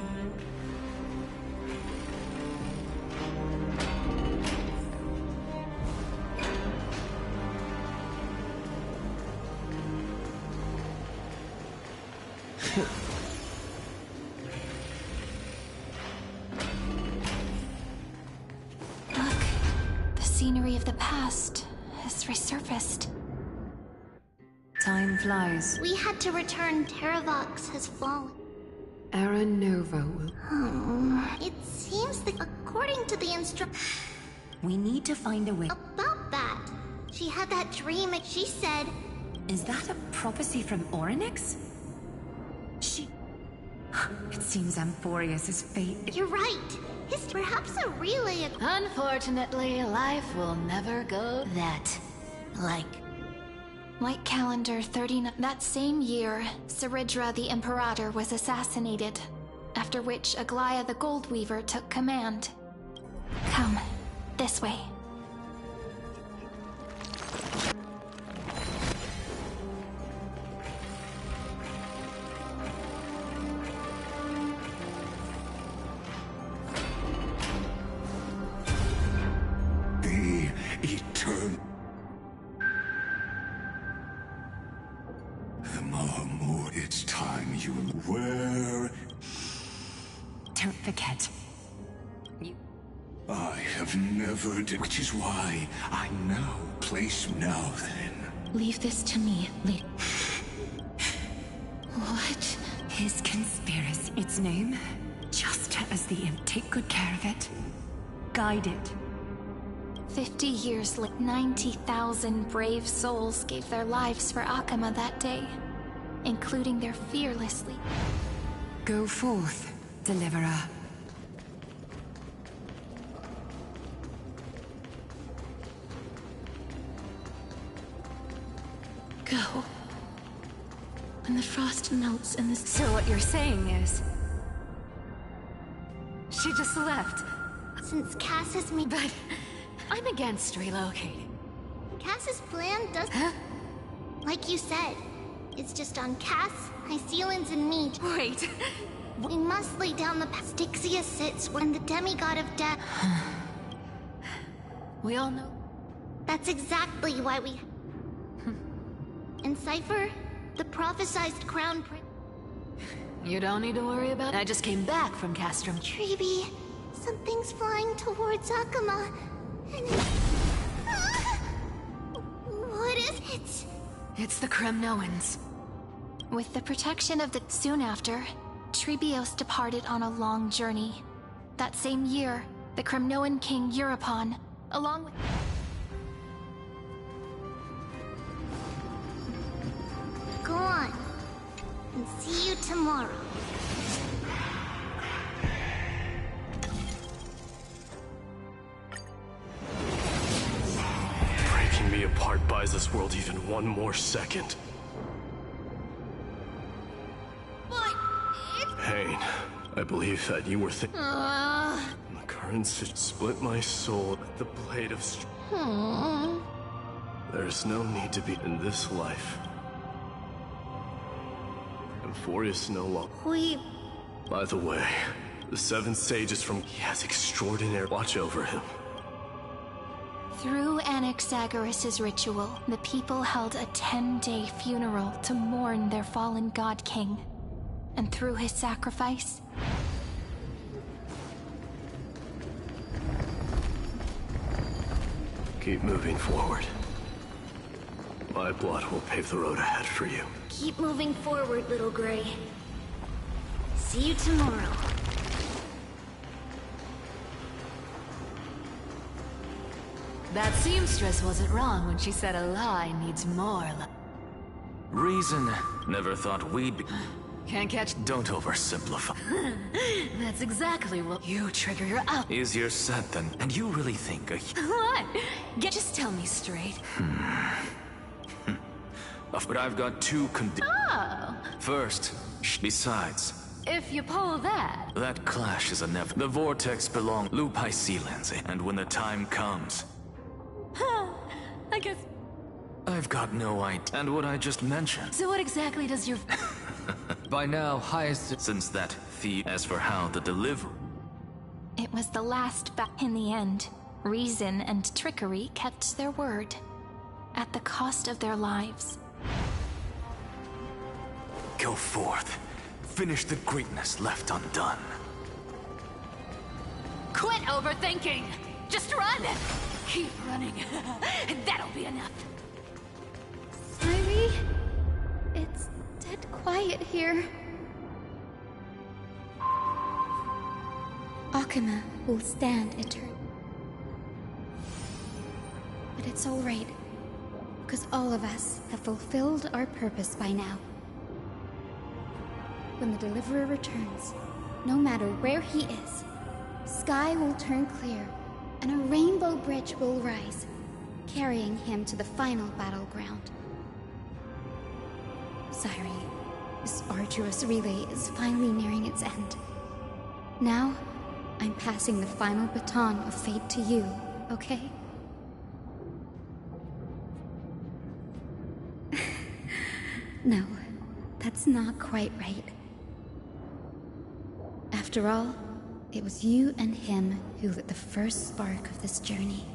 Look, the scenery of the past has resurfaced. Time flies. We had to return. Terravox has fallen. Era Nova will... It seems that according to the We need to find a way... About that. She had that dream and she said... Is that a prophecy from Orynyx? She... It seems Amphorius' fate... You're right. It's perhaps a relay of... Unfortunately, life will never go that. Light calendar 39. That same year, Ceridra the Imperator was assassinated, after which Aglaia the Goldweaver took command. Come, this way. The eternal. The Mahamud, it's time you were. Don't forget. I have never did, which is why I now place now then. Leave this to me, What? His conspiracy. Its name? Just as the imp. Take good care of it. Guide it. 50 years later, 90,000 brave souls gave their lives for Akama that day, including their fearless leader. Go forth, Deliverer. Go. When the frost melts and the... So what you're saying is... She just left. Since Cass has made... But... I'm against relocating. Cass's plan does... Huh? Like you said, it's just on Cass, Hycelan's, and me. Wait. We must lay down the past. Styxia sits when the demigod of death... We all know. That's exactly why we... And Cypher, the prophesized crown prince... You don't need to worry about it. I just came back from Castrum. Treeby, something's flying towards Akama. And what is it? It's the Kremnoans. With the protection of the... Soon after, Trebios departed on a long journey. That same year, the Kremnoan king Euripon, along with... Go on. And see you tomorrow. Breaking me apart buys this world even one more second. But Pain, I believe that you were thinking... The currents had split my soul with the blade of... There's no need to be in this life. Amphorius no longer. We... By the way, the seven sages from... He has extraordinary watch over him. Through Anaxagoras' ritual, the people held a 10-day funeral to mourn their fallen god king. And through his sacrifice... Keep moving forward. My blood will pave the road ahead for you. Keep moving forward, little Gray. See you tomorrow. That seamstress wasn't wrong when she said a lie needs more Reason. Never thought we'd be... Can't catch... Don't oversimplify. That's exactly what you trigger your out. Easier said than... And you really think a... What? Just tell me straight. But I've got two Oh! First, besides... If you pull that... That clash is a never... The vortex belongs... Lupai Sealands, and when the time comes... I guess... I've got no idea. And what I just mentioned... So what exactly does your... By now, highest... Since that thief... As for how the deliver... It was the last in the end. Reason and trickery kept their word. At the cost of their lives. Go forth. Finish the greatness left undone. Quit overthinking! Just run! Keep running. That'll be enough. Sorry? It's dead quiet here. Akuma will stand eternal. But it's alright, because all of us have fulfilled our purpose by now. When the Deliverer returns, no matter where he is, sky will turn clear, and a rainbow bridge will rise, carrying him to the final battleground. Sairi, this arduous relay is finally nearing its end. Now, I'm passing the final baton of fate to you, okay? No, that's not quite right. After all, it was you and him who lit the first spark of this journey,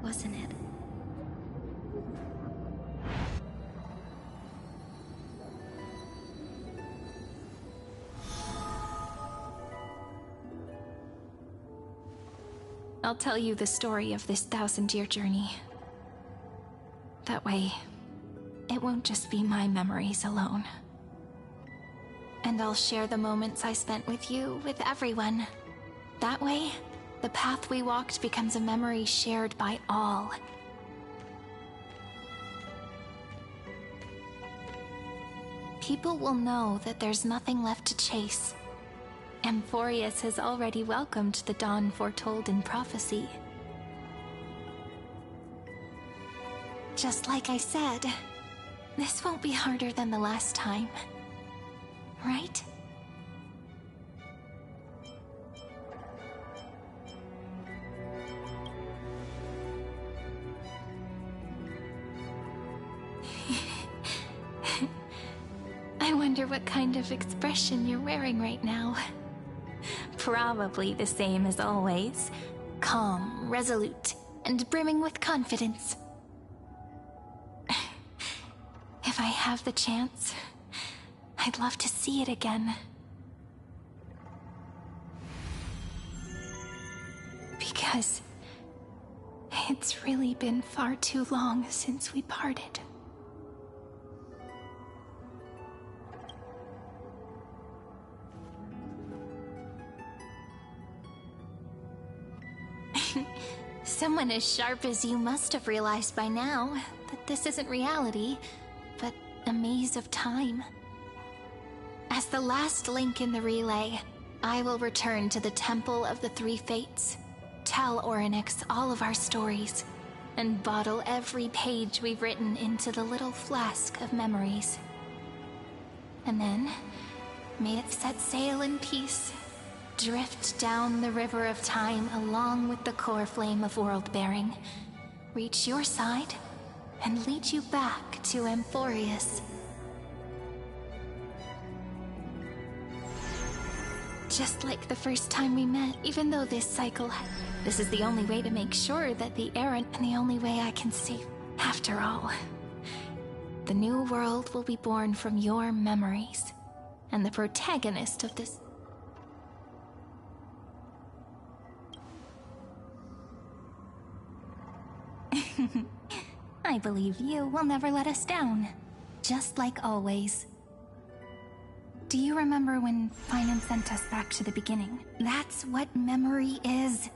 wasn't it? I'll tell you the story of this 1000-year journey. That way, it won't just be my memories alone. And I'll share the moments I spent with you with everyone. That way, the path we walked becomes a memory shared by all. People will know that there's nothing left to chase. Amphorius has already welcomed the dawn foretold in prophecy. Just like I said, this won't be harder than the last time. Right? I wonder what kind of expression you're wearing right now. Probably the same as always. Calm, resolute, and brimming with confidence. If I have the chance, I'd love to see it again. Because it's really been far too long since we parted. Someone as sharp as you must have realized by now that this isn't reality, but a maze of time. As the last link in the relay, I will return to the Temple of the Three Fates, tell Orynyx all of our stories, and bottle every page we've written into the little flask of memories. And then, may it set sail in peace, drift down the river of time along with the core flame of world-bearing, reach your side, and lead you back to Amphorius. Just like the first time we met, even though this cycle this is the only way to make sure that the errant and the only way I can save. After all, the new world will be born from your memories, and the protagonist of this... I believe you will never let us down, just like always. Do you remember when Finan sent us back to the beginning? That's what memory is.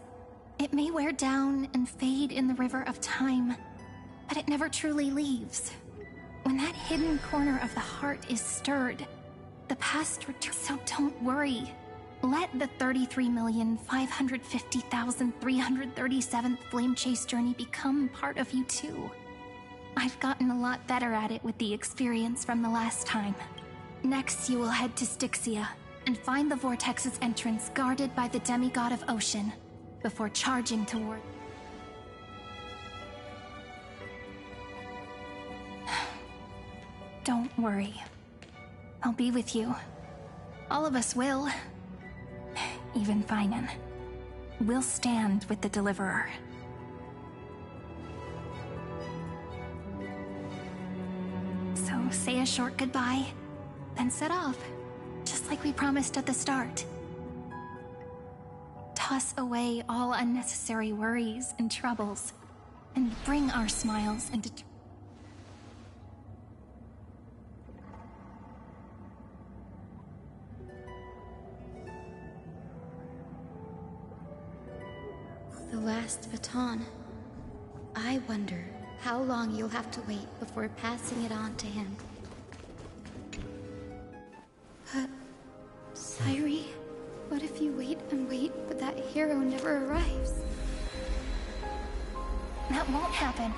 It may wear down and fade in the river of time, but it never truly leaves. When that hidden corner of the heart is stirred, the past returns. So don't worry. Let the 33,550,337th Flame Chase journey become part of you too. I've gotten a lot better at it with the experience from the last time. Next, you will head to Styxia and find the Vortex's entrance guarded by the demigod of ocean before charging toward... Don't worry. I'll be with you. All of us will. Even Finan. We'll stand with the Deliverer. So say a short goodbye, then set off, just like we promised at the start. Toss away all unnecessary worries and troubles, and bring our smiles into... The last baton. I wonder how long you'll have to wait before passing it on to him. But, Sairi, what if you wait and wait, but that hero never arrives? That won't happen.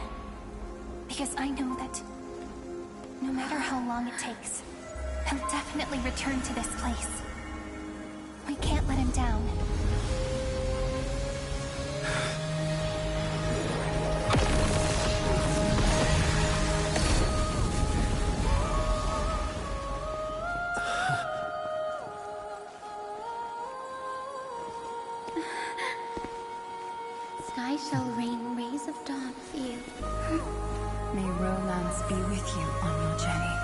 Because I know that no matter how long it takes, he'll definitely return to this place. We can't let him down. Sky shall rain rays of dawn for you. May romance be with you on your journey.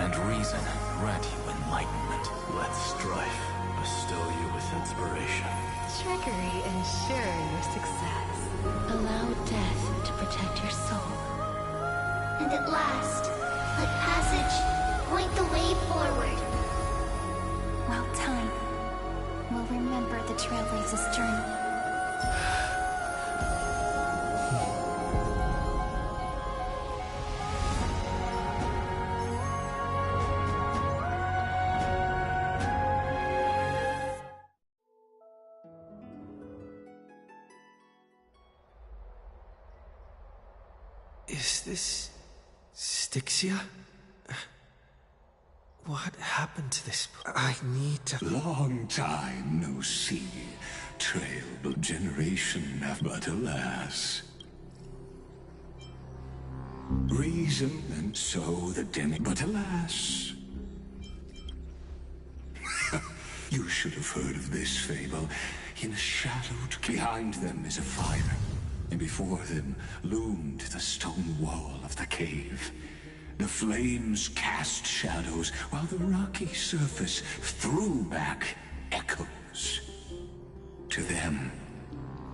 And reason grant you enlightenment. Let strife bestow you with inspiration. Trickery ensure your success. Allow death to protect your soul. And at last, let passage point the way forward. Well, time will remember the Trailblazer's journey. Is this... Styxia? What happened to this... I need to... Long time no see. Trail generation, but alas. Reason, and so the but alas. You should have heard of this fable. In a shadowed behind them is a fire, and before them loomed the stone wall of the cave. The flames cast shadows, while the rocky surface threw back echoes. To them,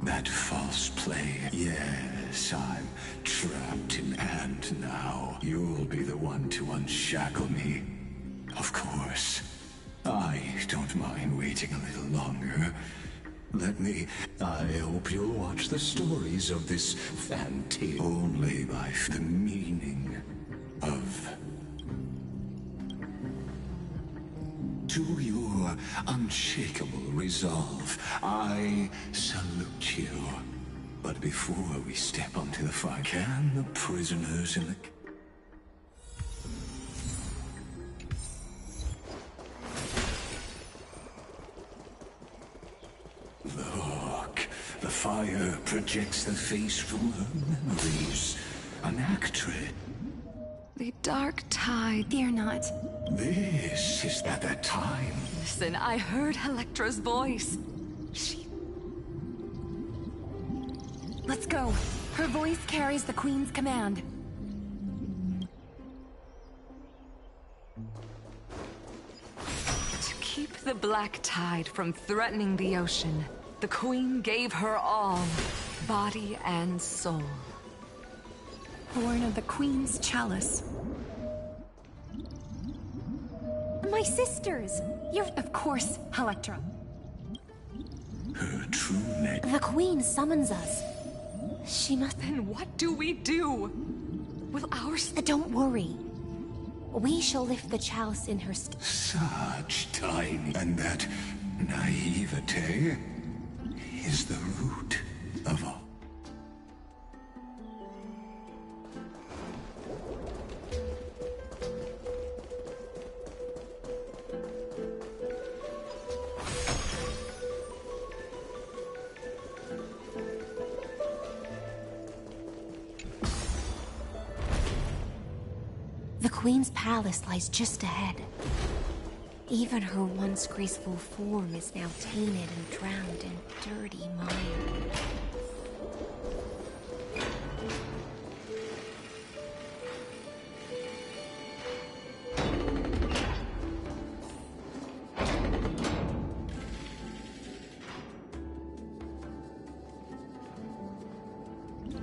that false play. Yes, I'm trapped in and now. You'll be the one to unshackle me. Of course. I don't mind waiting a little longer. I hope you'll watch the stories of this fantasy only by the meaning of... To your unshakable resolve, I salute you. But before we step onto the fire, can the prisoners in the... Look, the fire projects the face from her memories. An actress. The dark tide. Fear not. This is at that time. Listen, I heard Electra's voice. Let's go. Her voice carries the Queen's command. To keep the black tide from threatening the ocean, the Queen gave her all, body and soul. Born of the Queen's chalice. My sisters! You're... Of course, Electra. Her true name. The Queen summons us. She must... Then what do we do? Will ours... Don't worry. We shall lift the chalice in her Such tiny... And that naivete is the root of all. The Queen's palace lies just ahead. Even her once graceful form is now tainted and drowned in dirty mire.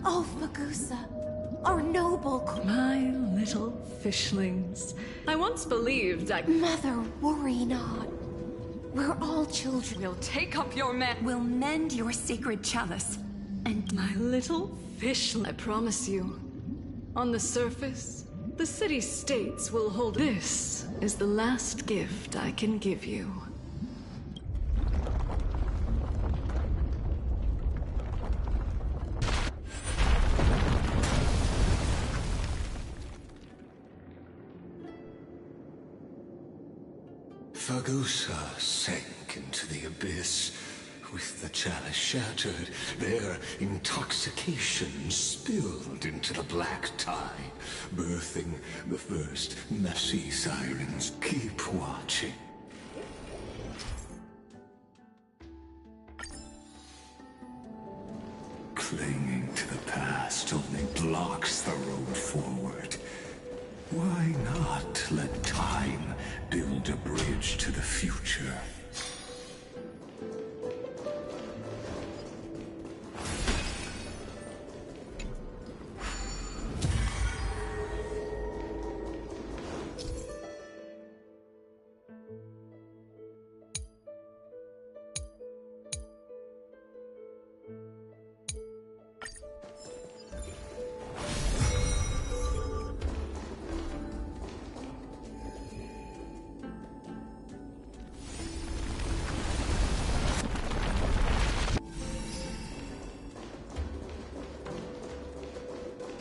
Oh, Fagusa, our noble queen. My little fishlings. I once believed Mother, worry not. We're all children. We'll take up your we'll mend your sacred chalice. And my little fishling. I promise you. On the surface, the city-states will hold. This is the last gift I can give you. Fagusa sank into the abyss. With the chalice shattered, their intoxication spilled into the black tide, birthing the first sea sirens. Keep watching. Clinging to the past only blocks the road forward. Why not let time build a bridge to the future?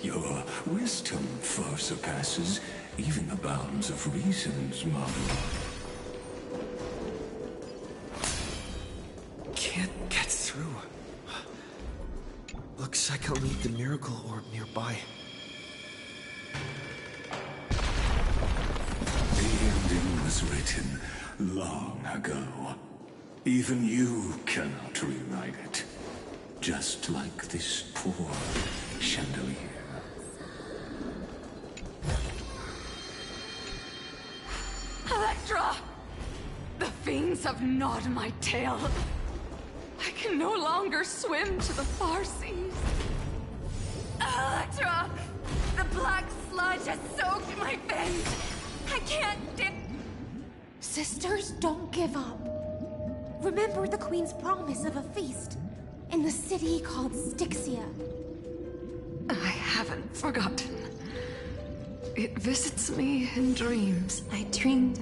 Your wisdom far surpasses even the bounds of reason's model. Can't get through. Looks like I'll need the miracle orb nearby. The ending was written long ago. Even you cannot rewrite it. Just like this poor chandelier. Electra! The fiends have gnawed my tail. I can no longer swim to the far seas. Electra! The black sludge has soaked my veins. I can't dip. Sisters, don't give up. Remember the Queen's promise of a feast in the city called Styxia. I haven't forgotten. It visits me in dreams. I dreamed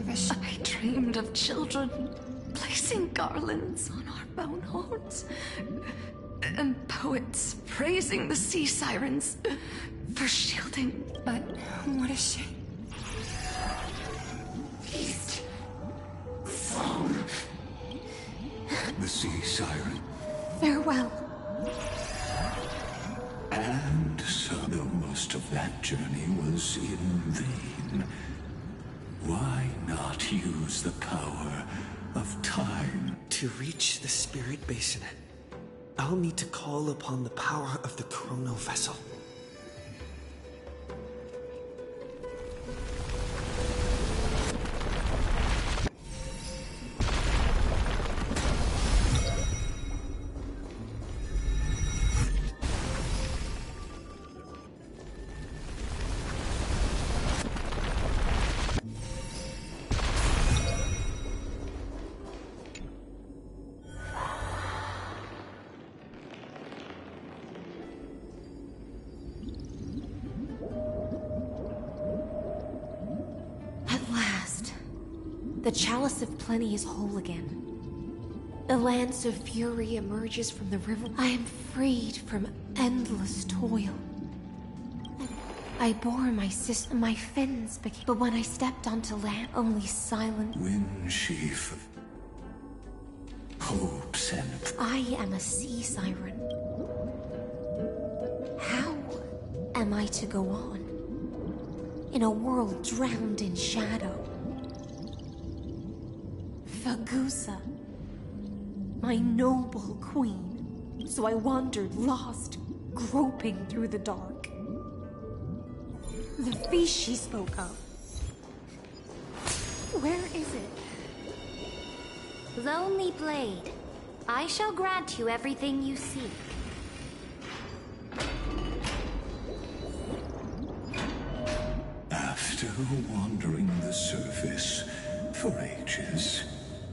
of children placing garlands on our bone horns. And poets praising the sea sirens for shielding. But what a shame. Feast from the sea siren. Farewell. And so the most most of that journey was in vain. Why not use the power of time? To reach the Spirit Basin, I'll need to call upon the power of the Chrono Vessel. The Chalice of Plenty is whole again. The lance of fury emerges from the river. I am freed from endless toil. I bore my sister, my fins became... But when I stepped onto land, only silent... Wind sheaf of hopes and... I am a sea siren. How am I to go on? In a world drowned in shadow. Fagusa, my noble queen. So I wandered lost, groping through the dark. The feast she spoke of. Where is it? Lonely Blade, I shall grant you everything you seek. After wandering the surface for ages,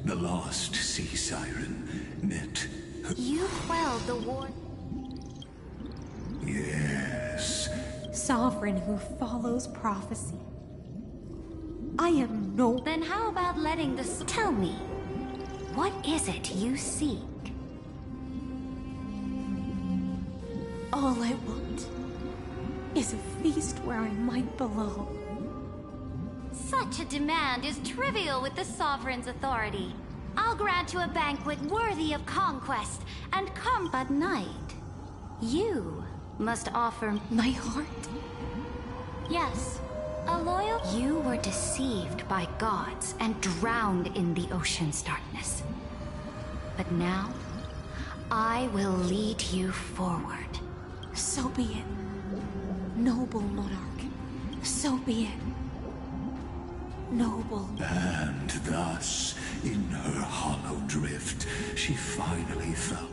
the lost sea siren met her... You quelled the war... Yes. Sovereign who follows prophecy. I am no... Then how about letting the... Tell me, what is it you seek? All I want is a feast where I might belong. Such a demand is trivial with the Sovereign's authority. I'll grant you a banquet worthy of conquest, and come but night. You must offer... My heart? Yes, a loyal... You were deceived by gods and drowned in the ocean's darkness. But now, I will lead you forward. So be it. Noble monarch, so be it. Noble. And thus, in her hollow drift, she finally felt...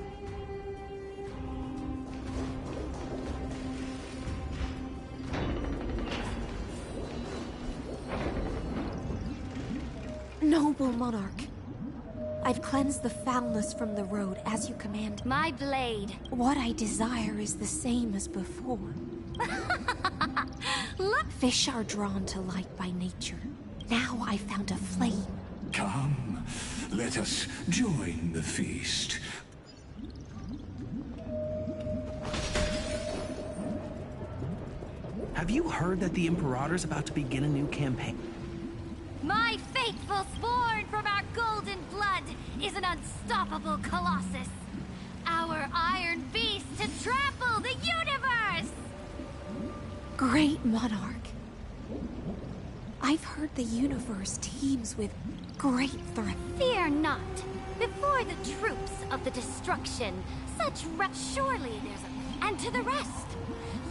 Noble monarch, I've cleansed the foulness from the road as you command. My blade. What I desire is the same as before. Look! Fish are drawn to light by nature. Now I found a flame. Come, let us join the feast. Have you heard that the Imperator's about to begin a new campaign? My faithful spawn from our golden blood is an unstoppable colossus. Our iron beast to trample the universe! Great monarch. I've heard the universe teems with great threat. Fear not. Before the troops of the destruction, surely there's a... And to the rest,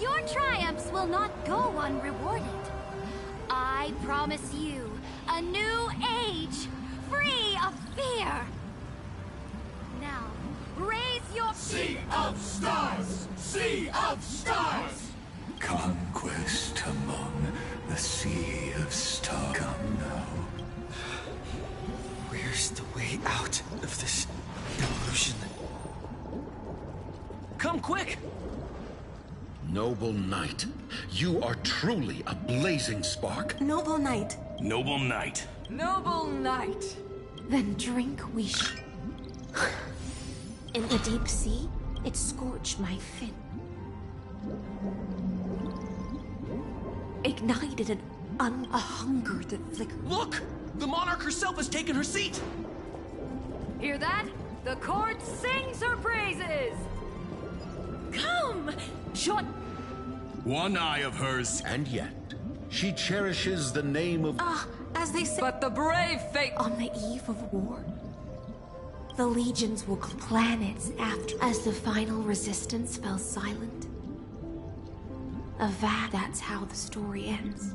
your triumphs will not go unrewarded. I promise you a new age, free of fear. Now, raise your... Sea of Stars! Sea of Stars! Conquest among the Sea of Stars. Come now. Where's the way out of this illusion? Come quick! Noble knight, you are truly a blazing spark. Noble knight. Noble knight. Noble knight. Then drink we In the deep sea, it scorched my fin. Ignited a hunger that flickered. Look! The monarch herself has taken her seat! Hear that? The court sings her praises! Come! Shut! One eye of hers. And yet, she cherishes the name of... As they say. But the brave fate... On the eve of war, the legions will clear planets after, as the final resistance fell silent. That's how the story ends.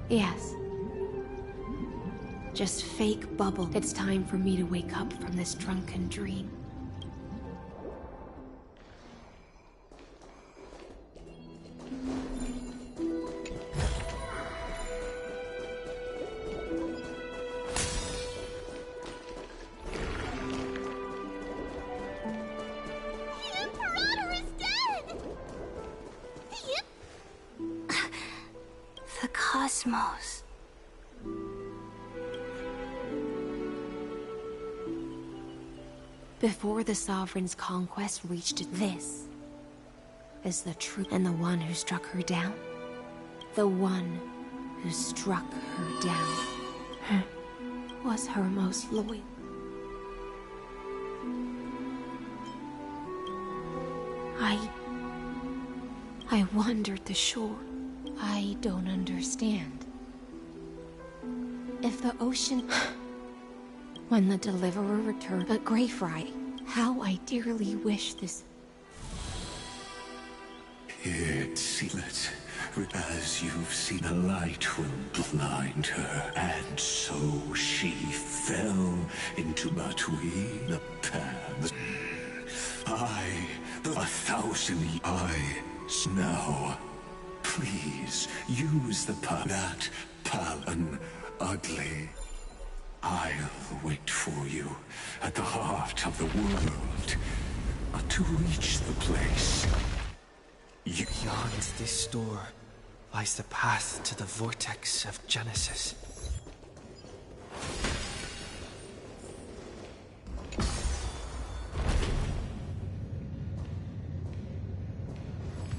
Yes. Just fake bubble. It's time for me to wake up from this drunken dream. The cosmos. Before the Sovereign's conquest reached it, this is the truth. And the one who struck her down? The one who struck her down was her most loyal. I wandered the shore. I don't understand. If the ocean... When the Deliverer returned... But Greyfry, how I dearly wish this... It sealeth, as you've seen, the light will blind her, and so she fell into between the paths. The 1,000 eyes. Now, please use the that Palin ugly. I'll wait for you at the heart of the world to reach the place. Beyond this door lies the path to the vortex of Genesis.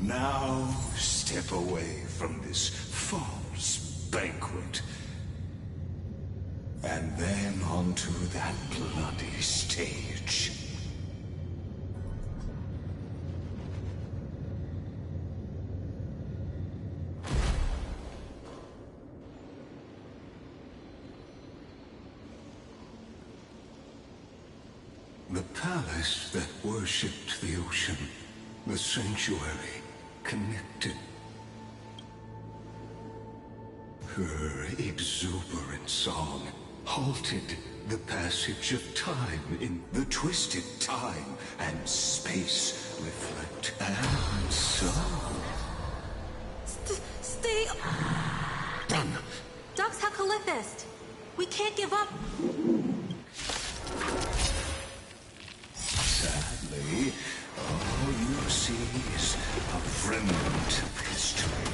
Now step away from this false banquet. And then onto that bloody stage. The palace that worshipped the ocean, the sanctuary, connected. Her exuberant song halted the passage of time in the twisted time and space reflect. And so... Stay... Done. Dux Hakalithist! We can't give up! Sadly, all you see is a remnant of history.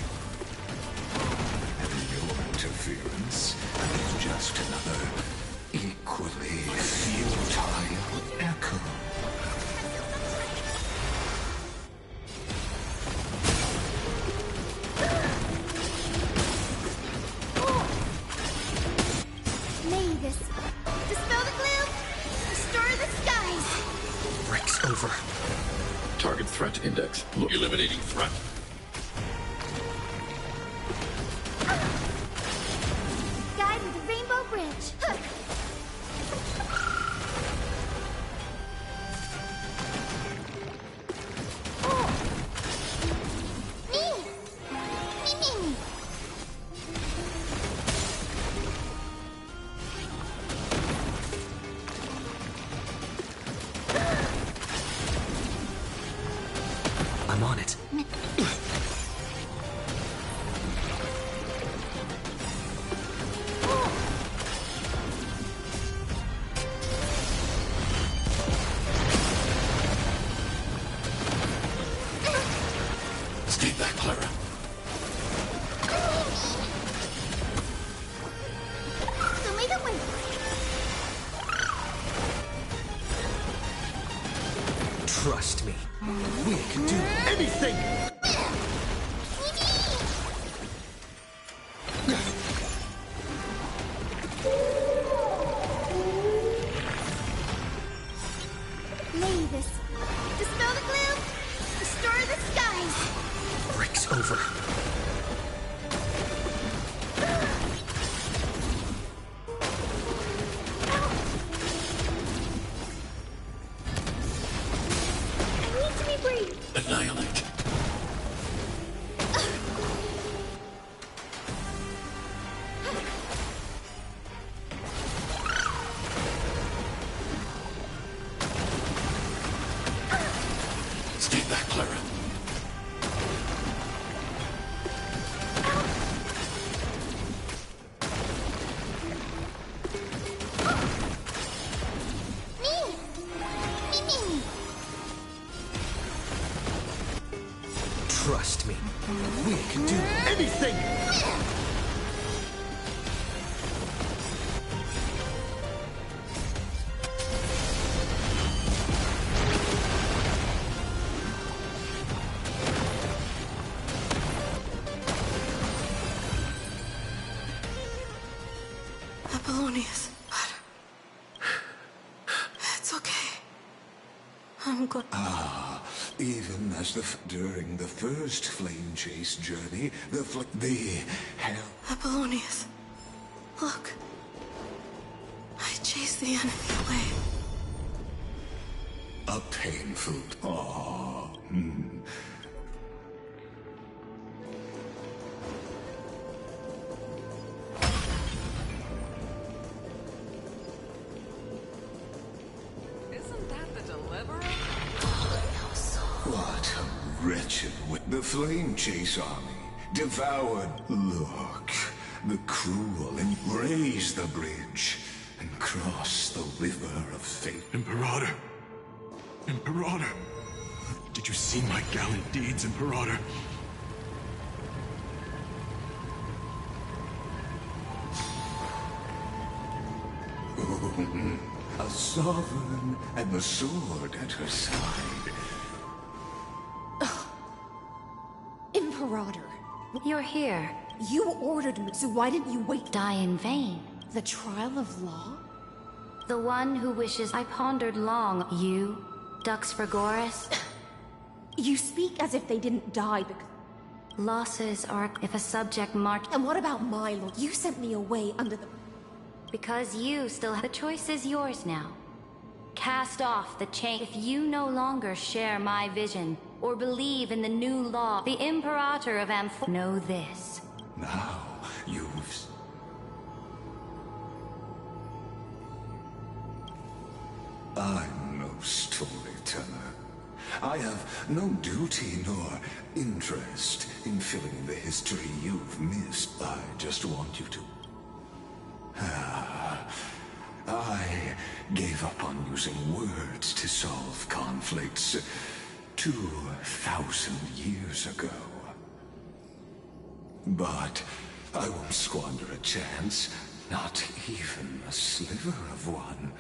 And your interference is just another equally futile echo. Mavis, dispel the gloom, restore the skies. Breaks over. Target threat index. Eliminating threat. Guide with the Rainbow Bridge. Huh. Me. I'm on it. Stay back, Clara. Show me the way. Trust me. We can do anything! Mavis, dispel the gloom. Apollonius, it's okay. I'm glad. Even as during the first flame chase journey, the hell. Apollonius, look. I chased the enemy away. A painful. Isn't that the deliverer? What a wretched the flame chase army devoured. Look, the cruel and raise the bridge and cross the river of fate. Imperator! Imperator! Did you see my gallant deeds, Imperator? A sovereign and the sword at her side. Imperator. You're here. You ordered me, so why didn't you wait? Die in vain. The trial of law? The one who wishes. I pondered long. You, Dux Frigoris? You speak as if they didn't die because... Losses are if a subject marked. And what about my lord? You sent me away under the... Because you still have... The choice is yours now. Cast off the chain. If you no longer share my vision, or believe in the new law, the Imperator of know this. Now, you've... I'm no storyteller. I have no duty nor interest in filling the history you've missed. I just want you to... I gave up on using words to solve conflicts 2,000 years ago. But I won't squander a chance, not even a sliver of one.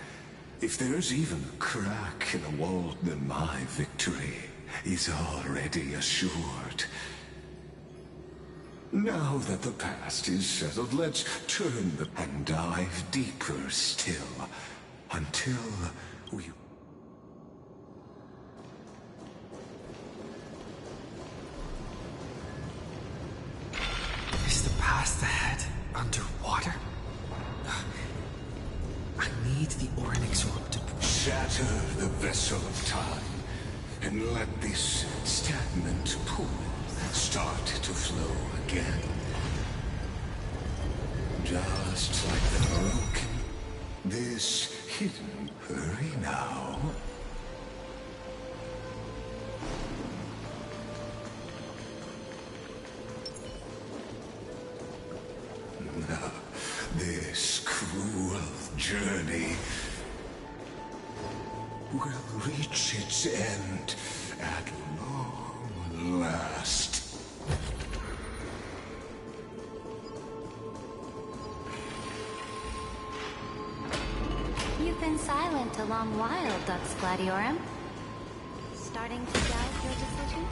If there's even a crack in the wall, then my victory is already assured. Now that the past is settled, let's turn and dive deeper still, until we... Is the past ahead underwater? I need the Orynyx orb to... Shatter the vessel of time, and let this stagnant pool start to flow again. Just like the broken, this hidden... Hurry now. This cruel journey will reach its end at long last. You've been silent a long while, Dux Gladiorum. Starting to doubt your decision?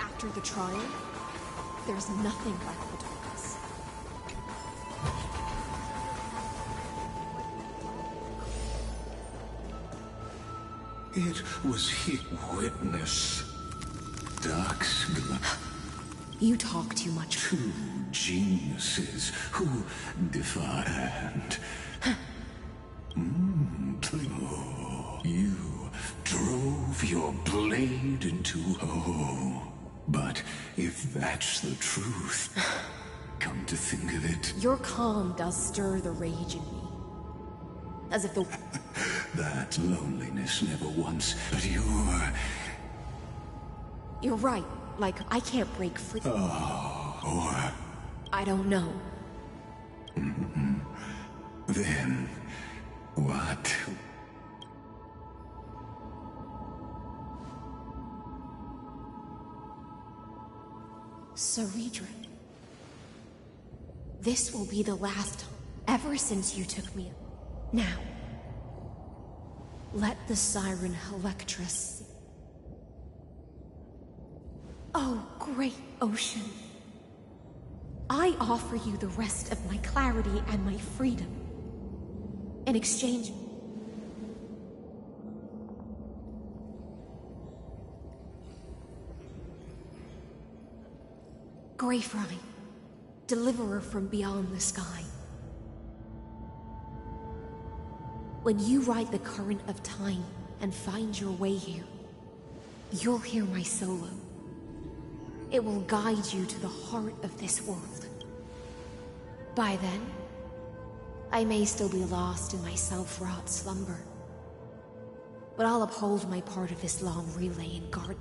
After the trial, there's nothing like the darkness. It was his witness. Dux You talk too much. Two geniuses who defy and... You drove your blade into... Oh, but if that's the truth, come to think of it... Your calm does stir the rage in me. As if the... That loneliness never once... But You're right. Like, I can't break free. Or... I don't know. Then... What? Saridrin. This will be the last time, ever since you took me. Now, let the siren Electra see. Oh, great ocean, I offer you the rest of my clarity and my freedom. In exchange... Greyfry, deliverer from beyond the sky. When you ride the current of time and find your way here, you'll hear my solo. It will guide you to the heart of this world. By then, I may still be lost in my self-wrought slumber, but I'll uphold my part of this long relay and guard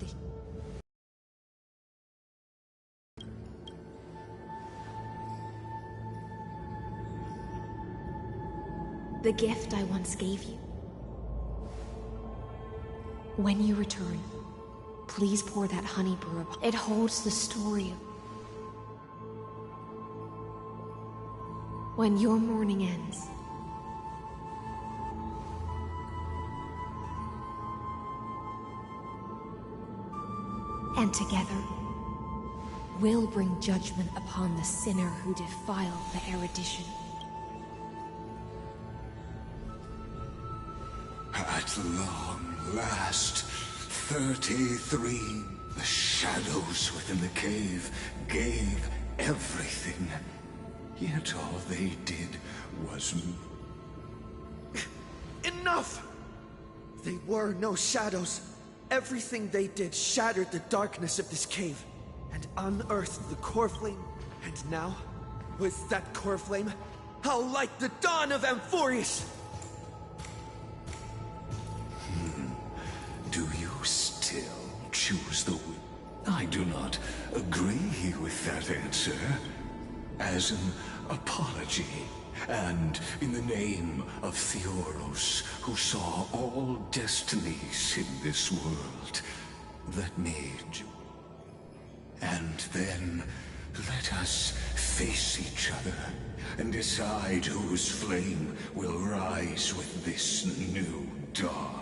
the gift I once gave you. When you return, please pour that honey brew upon it. Holds the story of when your morning ends. And together, we'll bring judgment upon the sinner who defiled the erudition. At long last, 33. The shadows within the cave gave everything. Yet all they did was... Enough! They were no shadows. Everything they did shattered the darkness of this cave and unearthed the core flame. And now, with that core flame, I'll light the dawn of Amphorius! Do you still choose the will? I do not agree with that answer. As an apology, and in the name of Theoros, who saw all destinies in this world, let me... And then, let us face each other and decide whose flame will rise with this new dawn.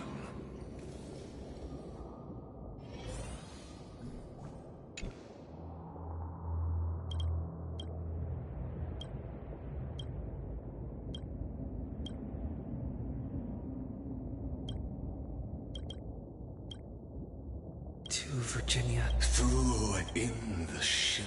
Virginia. Through in the ship.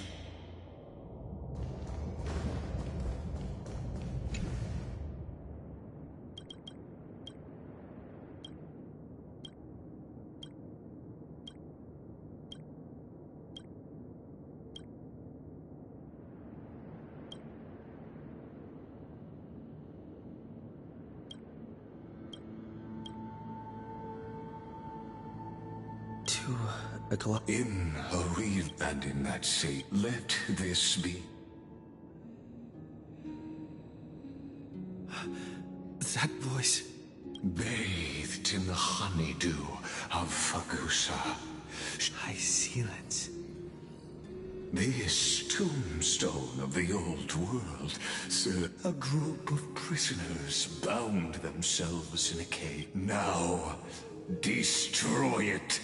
In a real and in that state, let this be. That voice. Bathed in the honeydew of Fagusa. High Sealants. This tombstone of the old world, sir, a group of prisoners bound themselves in a cave. Now, destroy it.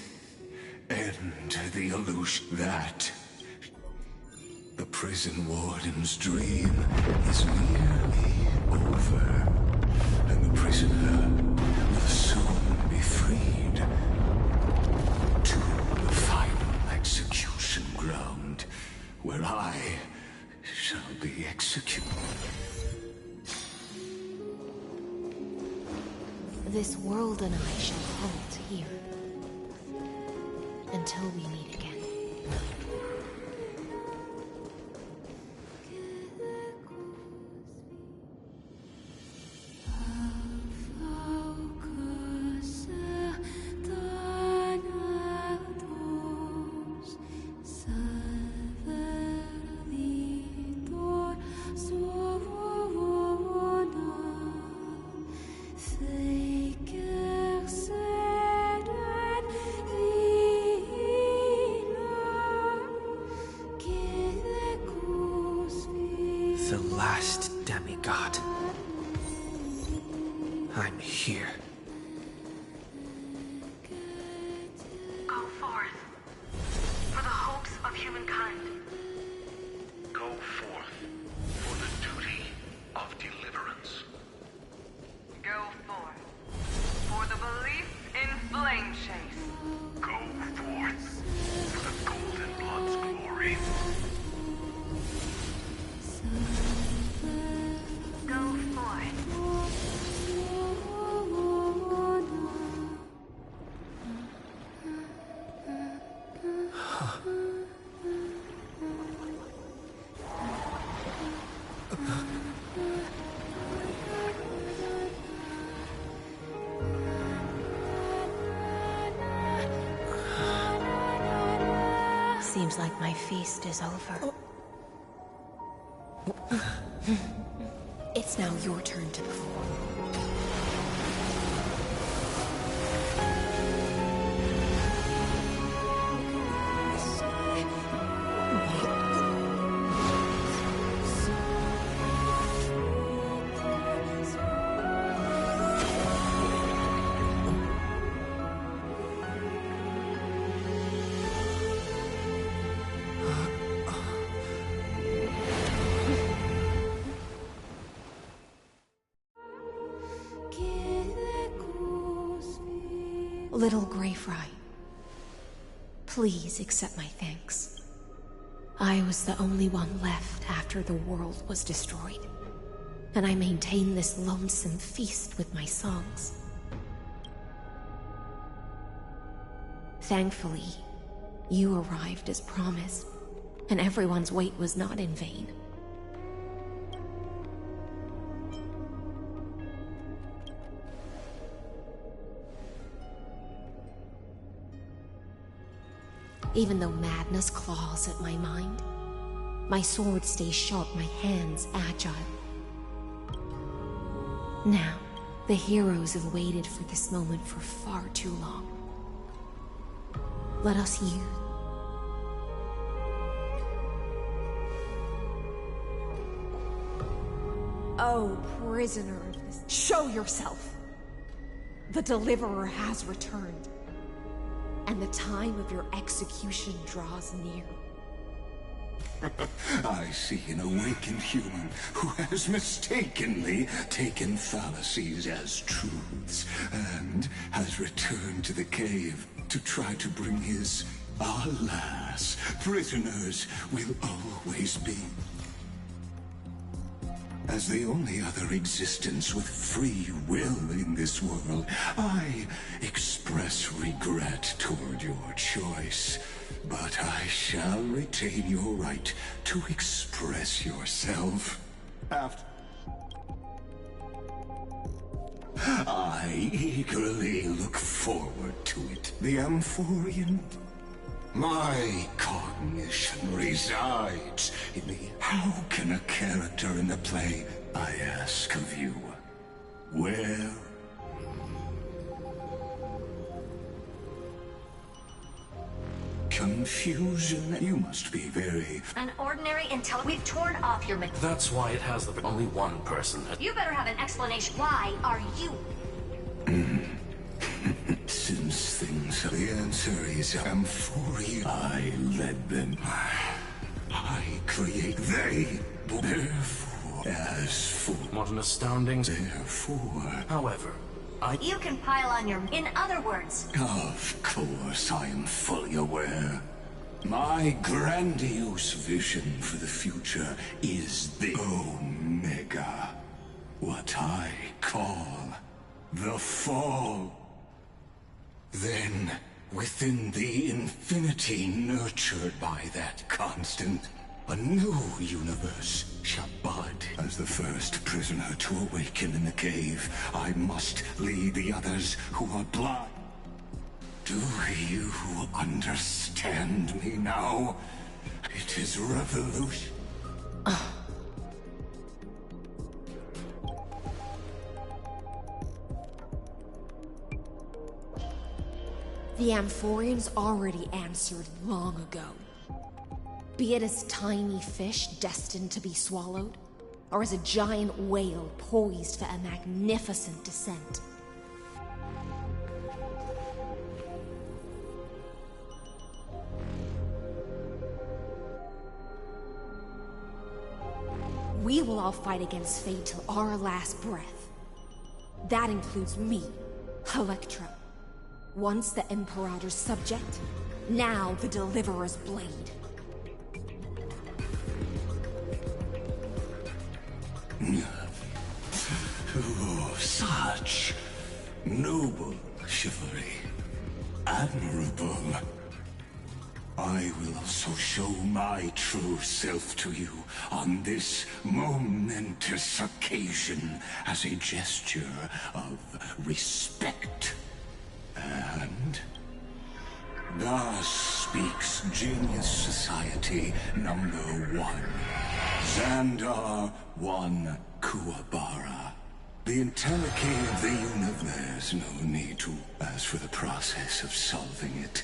End the illusion that the prison warden's dream is nearly over, and the prisoner will soon be freed to the final execution ground, where I shall be executed. This world and I shall halt here. Until we meet again. The last demigod. I'm here. Go forth. For the hopes of humankind. Ready? Go for it. Seems like my feast is over. It's now your turn to perform. Little Grey Fry, please accept my thanks. I was the only one left after the world was destroyed, and I maintain this lonesome feast with my songs. Thankfully, you arrived as promised, and everyone's wait was not in vain. Even though madness claws at my mind, my sword stays sharp, my hands agile. Now, the heroes have waited for this moment for far too long. Let us use... Oh, prisoner of this... Show yourself! The Deliverer has returned, and the time of your execution draws near. I see an awakened human who has mistakenly taken fallacies as truths and has returned to the cave to try to bring his... Alas, prisoners will always be. As the only other existence with free will in this world, I express regret toward your choice. But I shall retain your right to express yourself after... I eagerly look forward to it. The Amphorian... My cognition resides in the... How can a character in the play, I ask of you, where... Confusion? You must be very... An ordinary We've torn off your... That's why it has the... Only one person. You better have an explanation. Why are you... Since things... The answer is Amphoria. I led them. I create. They... Therefore... As for... What an astounding... Therefore... However, You can pile on your... In other words... Of course, I am fully aware. My grandiose vision for the future is the Omega. What I call the Fall. Then, within the infinity nurtured by that constant, a new universe shall bud. As the first prisoner to awaken in the cave, I must lead the others who are blind. Do you understand me now? It is revolution. The Amphorians already answered long ago. Be it as tiny fish destined to be swallowed, or as a giant whale poised for a magnificent descent. We will all fight against fate till our last breath. That includes me, Electra. Once the Imperator's subject, now the Deliverer's blade. such noble chivalry. Admirable. I will also show my true self to you on this momentous occasion as a gesture of respect. And thus speaks Genius Society number 1. Xandar 1 Kuwabara. The Entelechy of the universe. There's no need to ask for the process of solving it.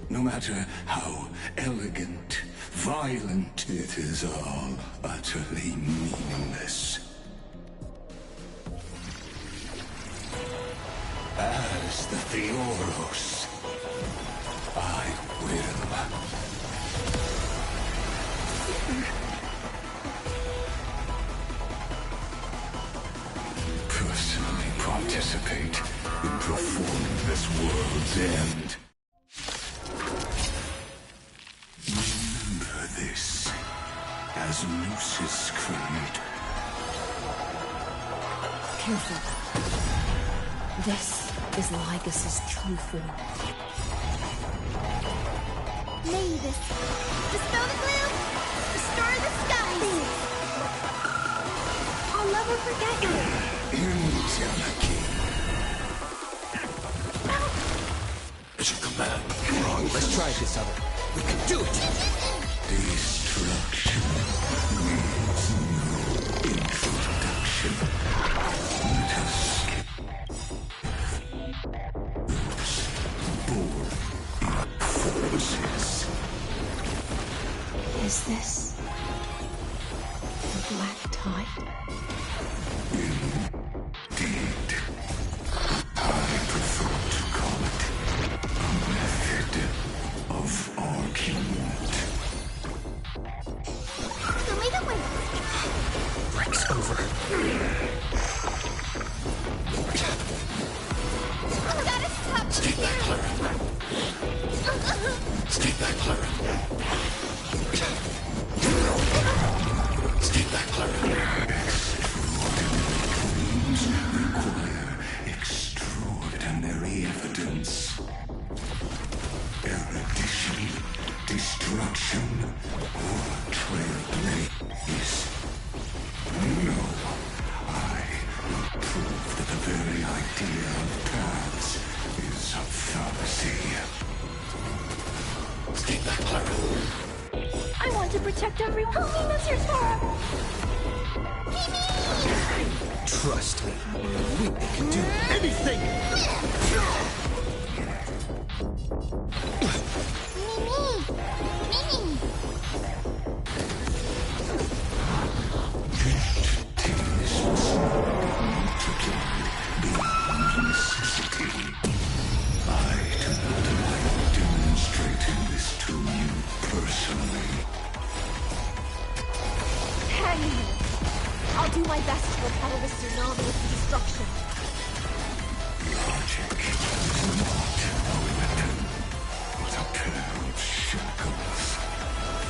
No matter how elegant, violent, it is all utterly meaningless. As the Theoros, I will personally participate in performing this world's end. Remember this as Lucis crowned. Careful. This is Lygus' true form. Mavis, dispel the gloom, restore the skies. I'll never forget you. Entelechy. It's a command. Come on, let's try this other. We can do it! Destruction needs no introduction. Let us skip those boring forces. Is this the Black Tide? Indeed. I prefer to call it a method of argument. Show me the way. Break's over. Gotta stop. Stay back, Clara. Stay back, Clara. Stay back, Clara. Require extraordinary evidence. Erudition, destruction, or trailblaze. No, I will prove that the very idea of paths is a fallacy. Stay back, Clara. I want to protect everyone. Help me, Mr. Sora. Trust me, we can do anything! I'll do my best to repel this tsunami of destruction. Logic is not a weapon, but a pair of shackles.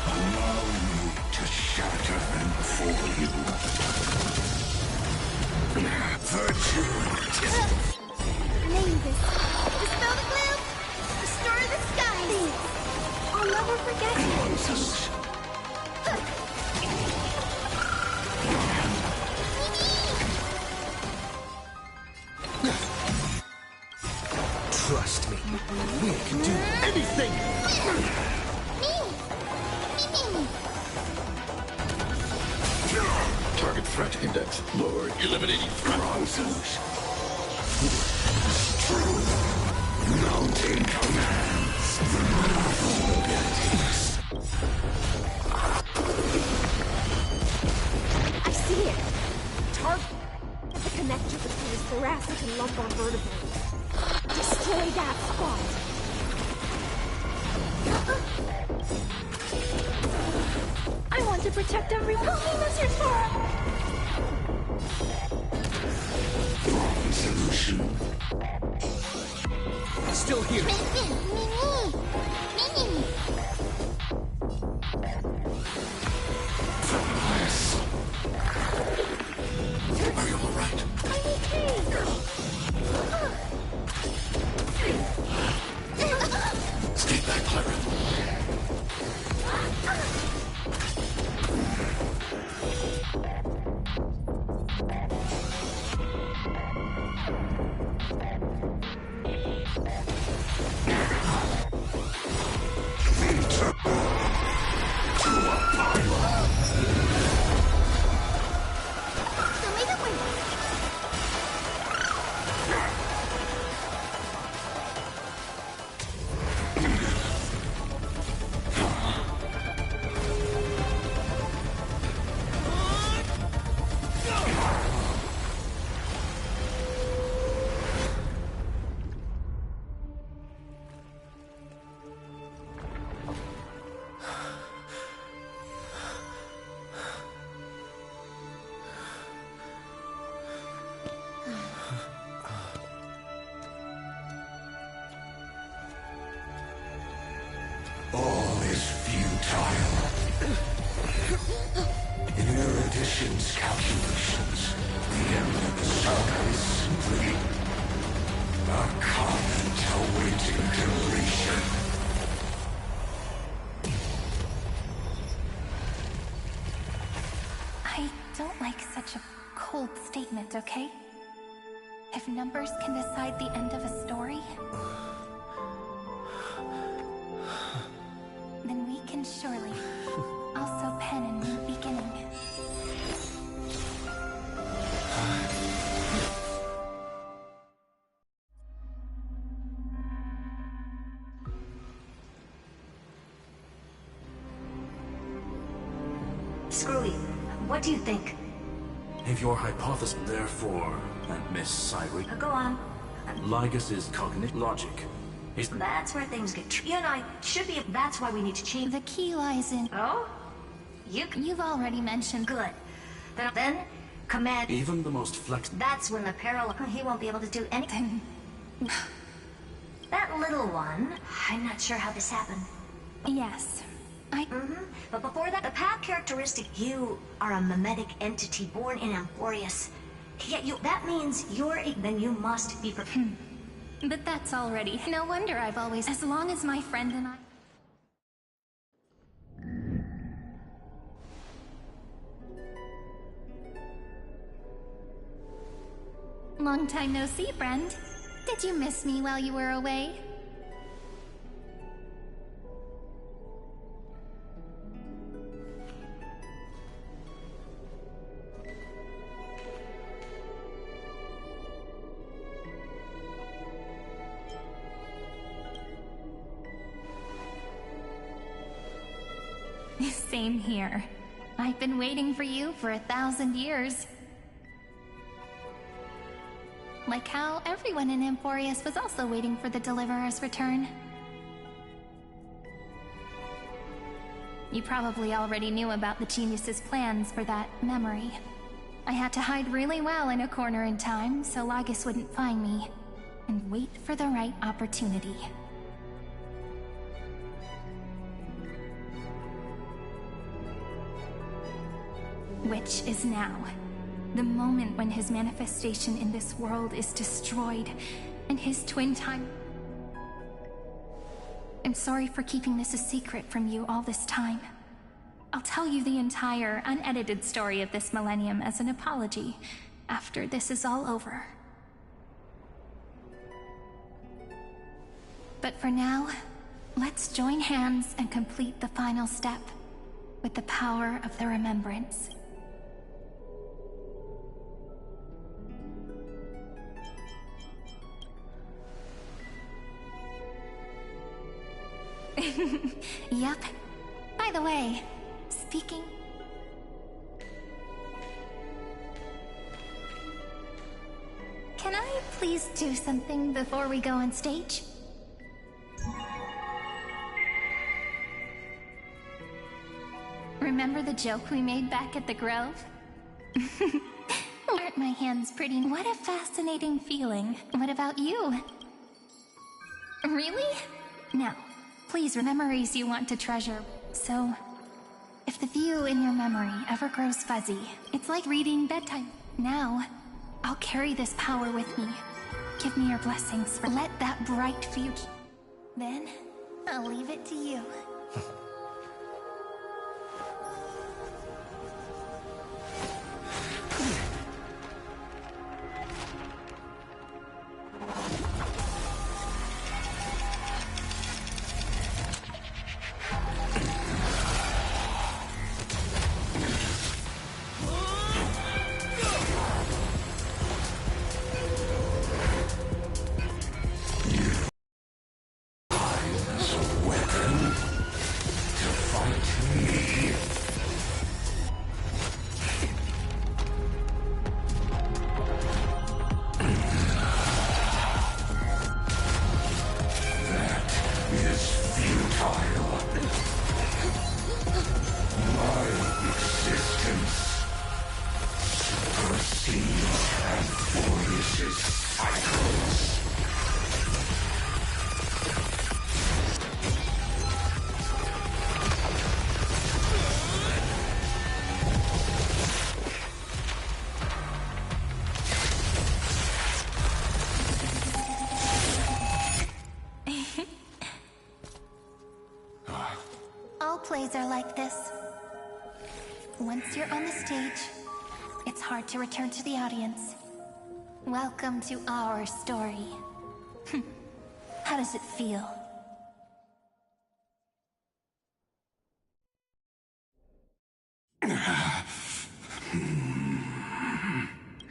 Allow me to shatter them for you. Virtue. Mavis, dispel the gloom, restore the skies. I'll never forget you. Trust me, we can do anything! Target threat index lowered. Eliminating bronzes. True. Mounting commands. Abilities. I see it. Target the connector between his thoracic and lumbar vertebrae. Destroy that spot. I want to protect everyone. Help me, Mr. Sora. Wrong solution. Still here. Are you all right? I'm okay. don't like such a cold statement, okay? If numbers can decide the end of a story, then we can surely also pen a new beginning. Screwy, what do you think? If your hypothesis, therefore, and Miss Cyrene, Go on. Lygus' cognitive logic is... That's where things get tricky. You and I should be... That's why we need to change... The key lies in... Oh? You've already mentioned... Good. Then command... Even the most flexible... That's when the parallel... He won't be able to do anything. That little one... I'm not sure how this happened. Yes. But before that, the path characteristic... You are a mimetic entity born in Emporius. Yet that means you're... Then you must be prepared. But that's already... No wonder I've always... As long as my friend and I... Long time no see, friend. Did you miss me while you were away? Same here. I've been waiting for you for 1,000 years. Like how everyone in Emporius was also waiting for the Deliverer's return. You probably already knew about the genius's plans for that memory. I had to hide really well in a corner in time so Lygus wouldn't find me, and wait for the right opportunity. Which is now. The moment when his manifestation in this world is destroyed, and his twin time... I'm sorry for keeping this a secret from you all this time. I'll tell you the entire, unedited story of this millennium as an apology, after this is all over. But for now, let's join hands and complete the final step, with the power of the remembrance. Yep. By the way, speaking... Can I please do something before we go on stage? Remember the joke we made back at the Grove? Aren't my hands pretty? What a fascinating feeling. What about you? Really? Now, please remember memories you want to treasure. So, if the view in your memory ever grows fuzzy, it's like reading bedtime. Now, I'll carry this power with me. Give me your blessings for let that bright future. Then, I'll leave it to you. All plays are like this. Once you're on the stage, it's hard to return to the audience. Welcome to our story. How does it feel?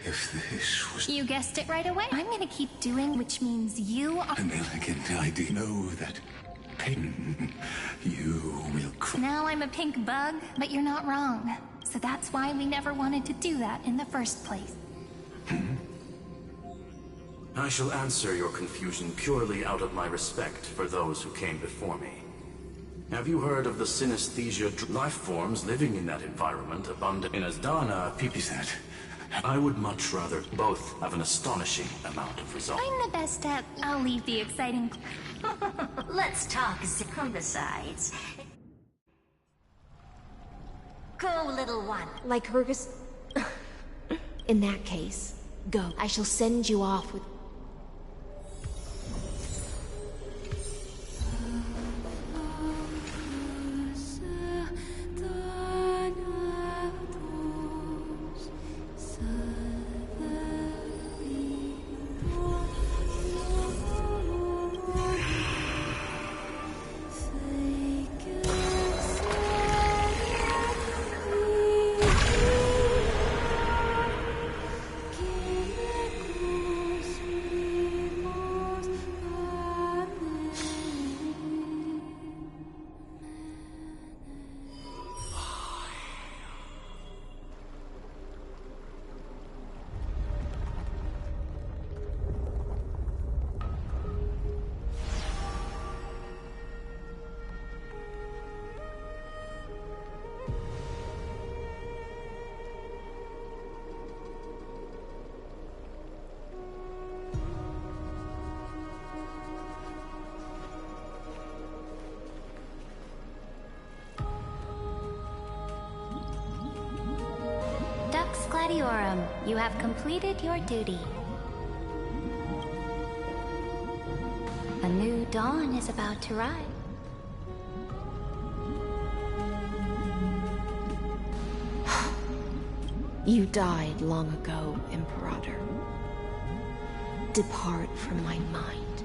If this was You guessed it right away. I'm gonna keep doing, which means you are... an elegant idea, know that pain you will cry. Now I'm a pink bug, but you're not wrong. So that's why we never wanted to do that in the first place. I shall answer your confusion purely out of my respect for those who came before me. Have you heard of the synesthesia life forms living in that environment abundant in Asdana, Pipisat? I would much rather both have an astonishing amount of results. I'm the best at... I'll leave the exciting... Let's talk besides. Go, little one. Lycurgus... In that case, go. I shall send you off with... Gladiorum, you have completed your duty. A new dawn is about to rise. You died long ago, Imperator. Depart from my mind.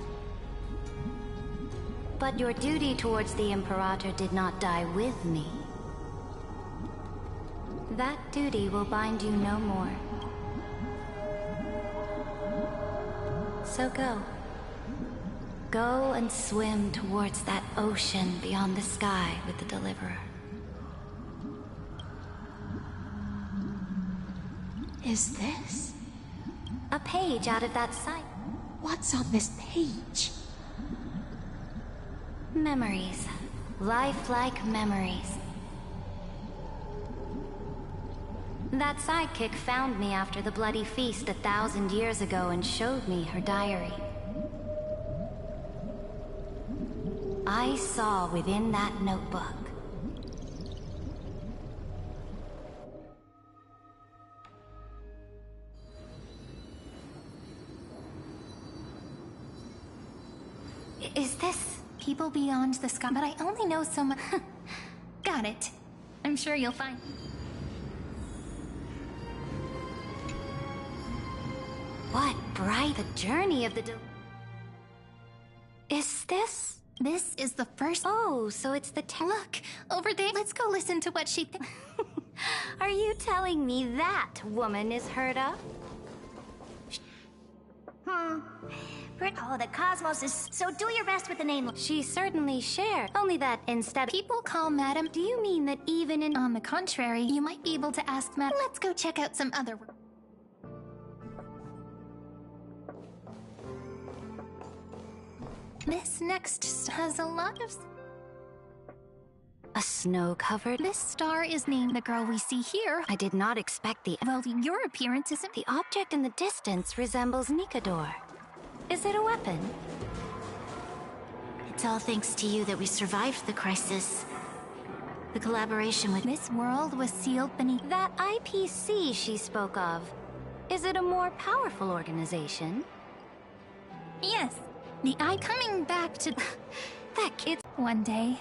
But your duty towards the Imperator did not die with me. That duty will bind you no more. So go. Go and swim towards that ocean beyond the sky with the Deliverer. Is this? A page out of that site. What's on this page? Memories. Lifelike memories. That sidekick found me after the bloody feast 1,000 years ago and showed me her diary. I saw within that notebook Is this people beyond the sky? But I only know so much. Got it. I'm sure you'll find. What bright the journey of the Is this? This is the first. Oh, so it's the Look, over there. Let's go listen to what she thinks. Are you telling me that woman is heard of? Oh, the cosmos is... So do your best with the name. She certainly shared. Only that instead... People call Madam... Do you mean that even in... On the contrary, you might be able to ask Madam... Let's go check out some other... This next has a lot of... A snow-covered... This star is named the girl we see here. I did not expect the... Well, your appearance isn't... The object in the distance resembles Nikador. Is it a weapon? It's all thanks to you that we survived the crisis. The collaboration with... This world was sealed beneath... That IPC she spoke of. Is it a more powerful organization? Yes. The eye coming back to... That kid's... One day.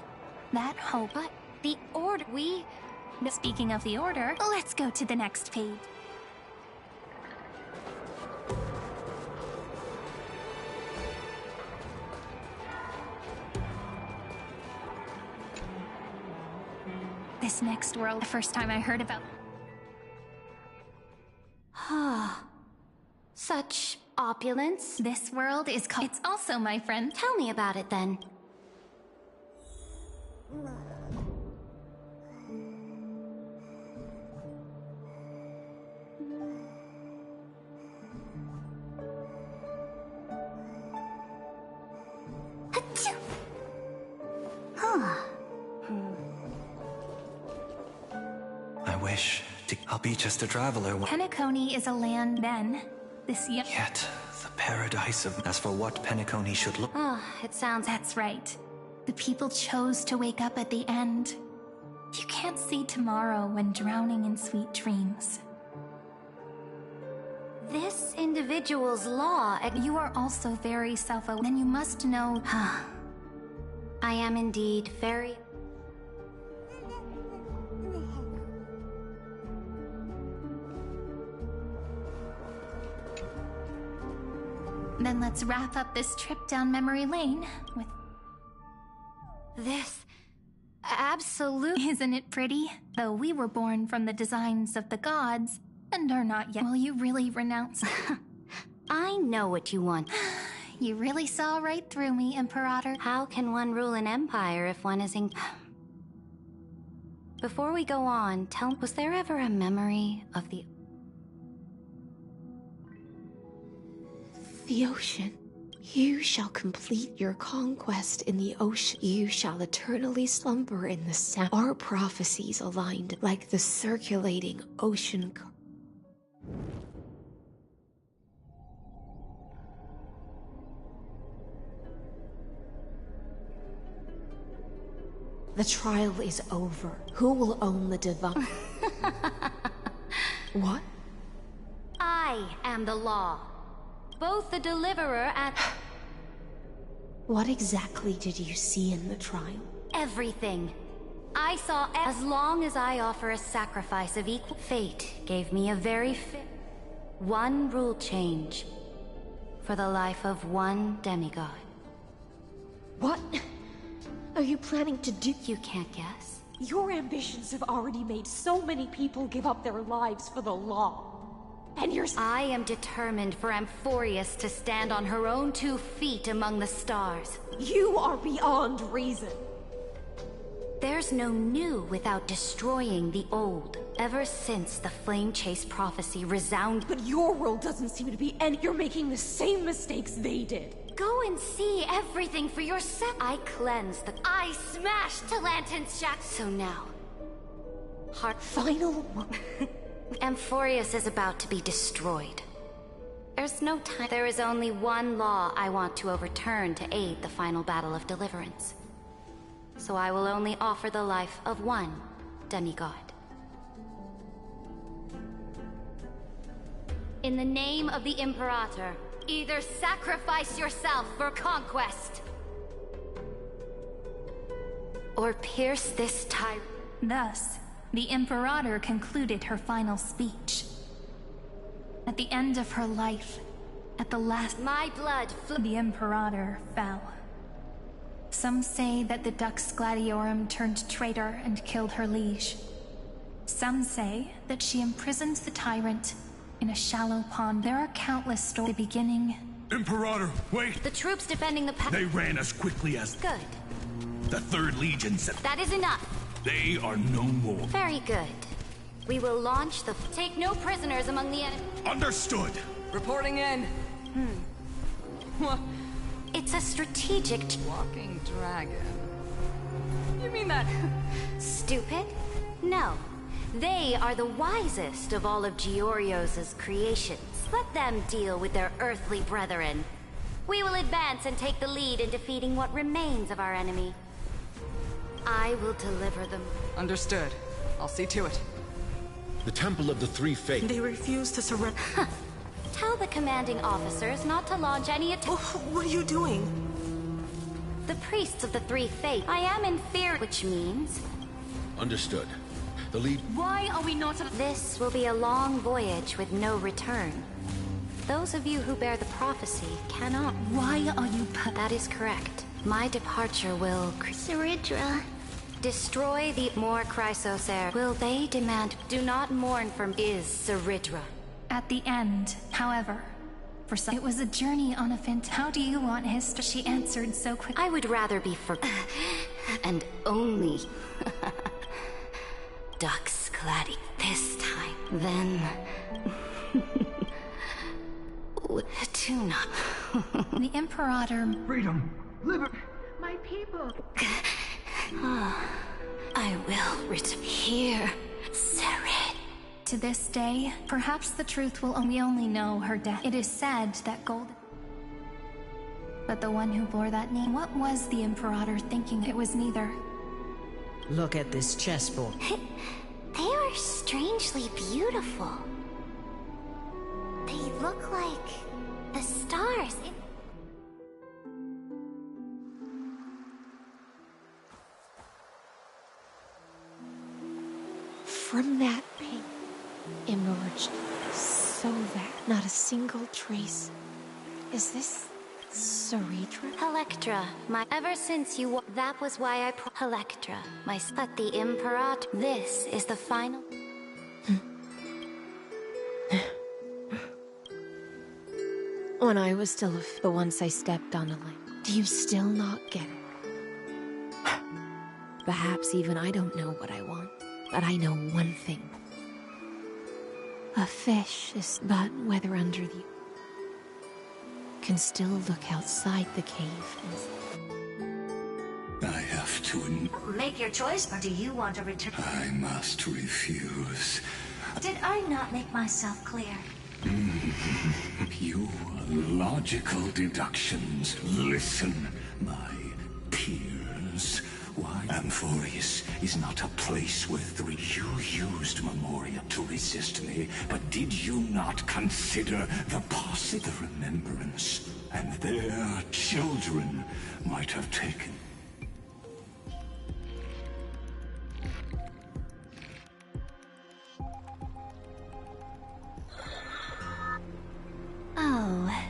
That hope... But the Order... Speaking of the Order, let's go to the next page. This next world, the first time I heard about... Such opulence. This world is called... It's also my friend. Tell me about it then. I wish I'll be just a traveler. Penacony is a land then. This young... Yet, the paradise of... As for what Penacony should look... It sounds... That's right. The people chose to wake up at the end. You can't see tomorrow when drowning in sweet dreams. This individual's law... You are also very self-aware, and you must know... I am indeed very... Then let's wrap up this trip down memory lane with... This... absolute... Isn't it pretty? Though we were born from the designs of the gods, and are not yet... Will you really renounce... I know what you want. You really saw right through me, Imperator. How can one rule an empire if one is in... Before we go on, was there ever a memory of the... The ocean. You shall complete your conquest in the ocean. You shall eternally slumber in the sound. Our prophecies aligned like the circulating ocean. The trial is over. Who will own the divine? What? I am the law. Both the deliverer and... What exactly did you see in the trial? Everything. I saw... As long as I offer a sacrifice of equal... Fate gave me a very one rule change. For the life of one demigod. What are you planning to do? You can't guess. Your ambitions have already made so many people give up their lives for the law. And I am determined for Amphorius to stand on her own 2 feet among the stars. You are beyond reason. There's no new without destroying the old. Ever since the Flame Chase prophecy resounded. But your world doesn't seem to be and you're making the same mistakes they did. Go and see everything for yourself. I cleansed I smashed Talantin's shack. So now... Final... Amphorius is about to be destroyed. There's no time. There is only one law I want to overturn to aid the final battle of deliverance. So I will only offer the life of one demigod. In the name of the Imperator, either sacrifice yourself for conquest, or pierce this tyrant. Thus, the Imperator concluded her final speech. At the end of her life, at the last... My blood the Imperator fell. Some say that the Dux Gladiorum turned traitor and killed her liege. Some say that she imprisoned the tyrant in a shallow pond. There are countless stories. The beginning... Imperator, wait! The troops defending the They ran as quickly as... Good. The 3rd Legion said... That is enough. They are no more. Very good. We will launch the... Take no prisoners among the enemy. Understood. Reporting in. What? It's a strategic... Walking dragon. You mean that... Stupid? No. They are the wisest of all of Giorio's creations. Let them deal with their earthly brethren. We will advance and take the lead in defeating what remains of our enemy. I will deliver them. Understood. I'll see to it. The Temple of the Three Fates. They refuse to surrender. Tell the commanding officers not to launch any attack. What are you doing? The priests of the Three Fates. I am inferior, which means... Understood. The lead... Why are we not... This will be a long voyage with no return. Those of you who bear the prophecy cannot... Why are you... That is correct. My departure will... Saridra. Destroy the more Chrysosaur. Will they demand? Do not mourn from is Ceridra. At the end, however, for some, it was a journey on a How do you want history? She answered so quickly. I would rather be for and only Ducks Claddy this time. Then Tuna. The Imperator. Freedom, liberty. My people. I will return here, Serid. To this day, perhaps the truth will only know her death. It is said that Gold... But the one who bore that name, what was the Imperator thinking? It was neither. Look at this chessboard. They are strangely beautiful. They look like the stars. From that pain emerged so that not a single trace. Is this Ceridra? Electra, ever since you that was why I Electra, but the Imperator. This is the final. When I was still but once I stepped on a line. Do you still not get it? Perhaps even I don't know what I want, but I know one thing. A fish is but whether under the... can still look outside the cave and... I have to... Make your choice, or do you want to return? I must refuse. Did I not make myself clear? Your logical deductions. Listen, my peers. Why Amphorius is not a place where you used Memoria to resist me, but did you not consider the possible remembrance and their children might have taken? Oh,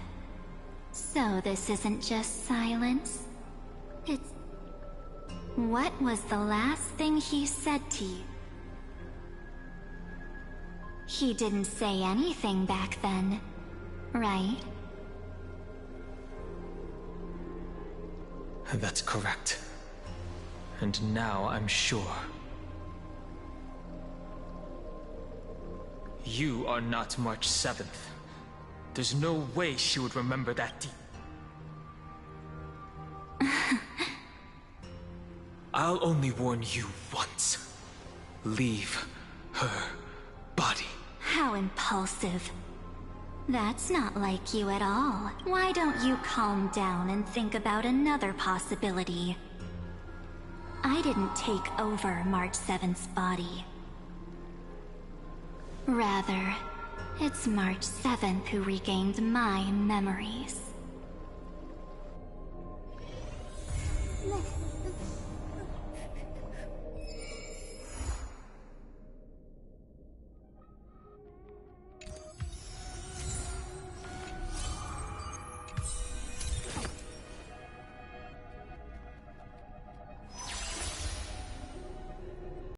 so this isn't just silence. It's... What was the last thing he said to you? He didn't say anything back then, right? That's correct. And now I'm sure. You are not March 7th. There's no way she would remember that I'll only warn you once. Leave her body. How impulsive. That's not like you at all. Why don't you calm down and think about another possibility? I didn't take over March 7th's body. Rather, it's March 7th who regained my memories. Listen.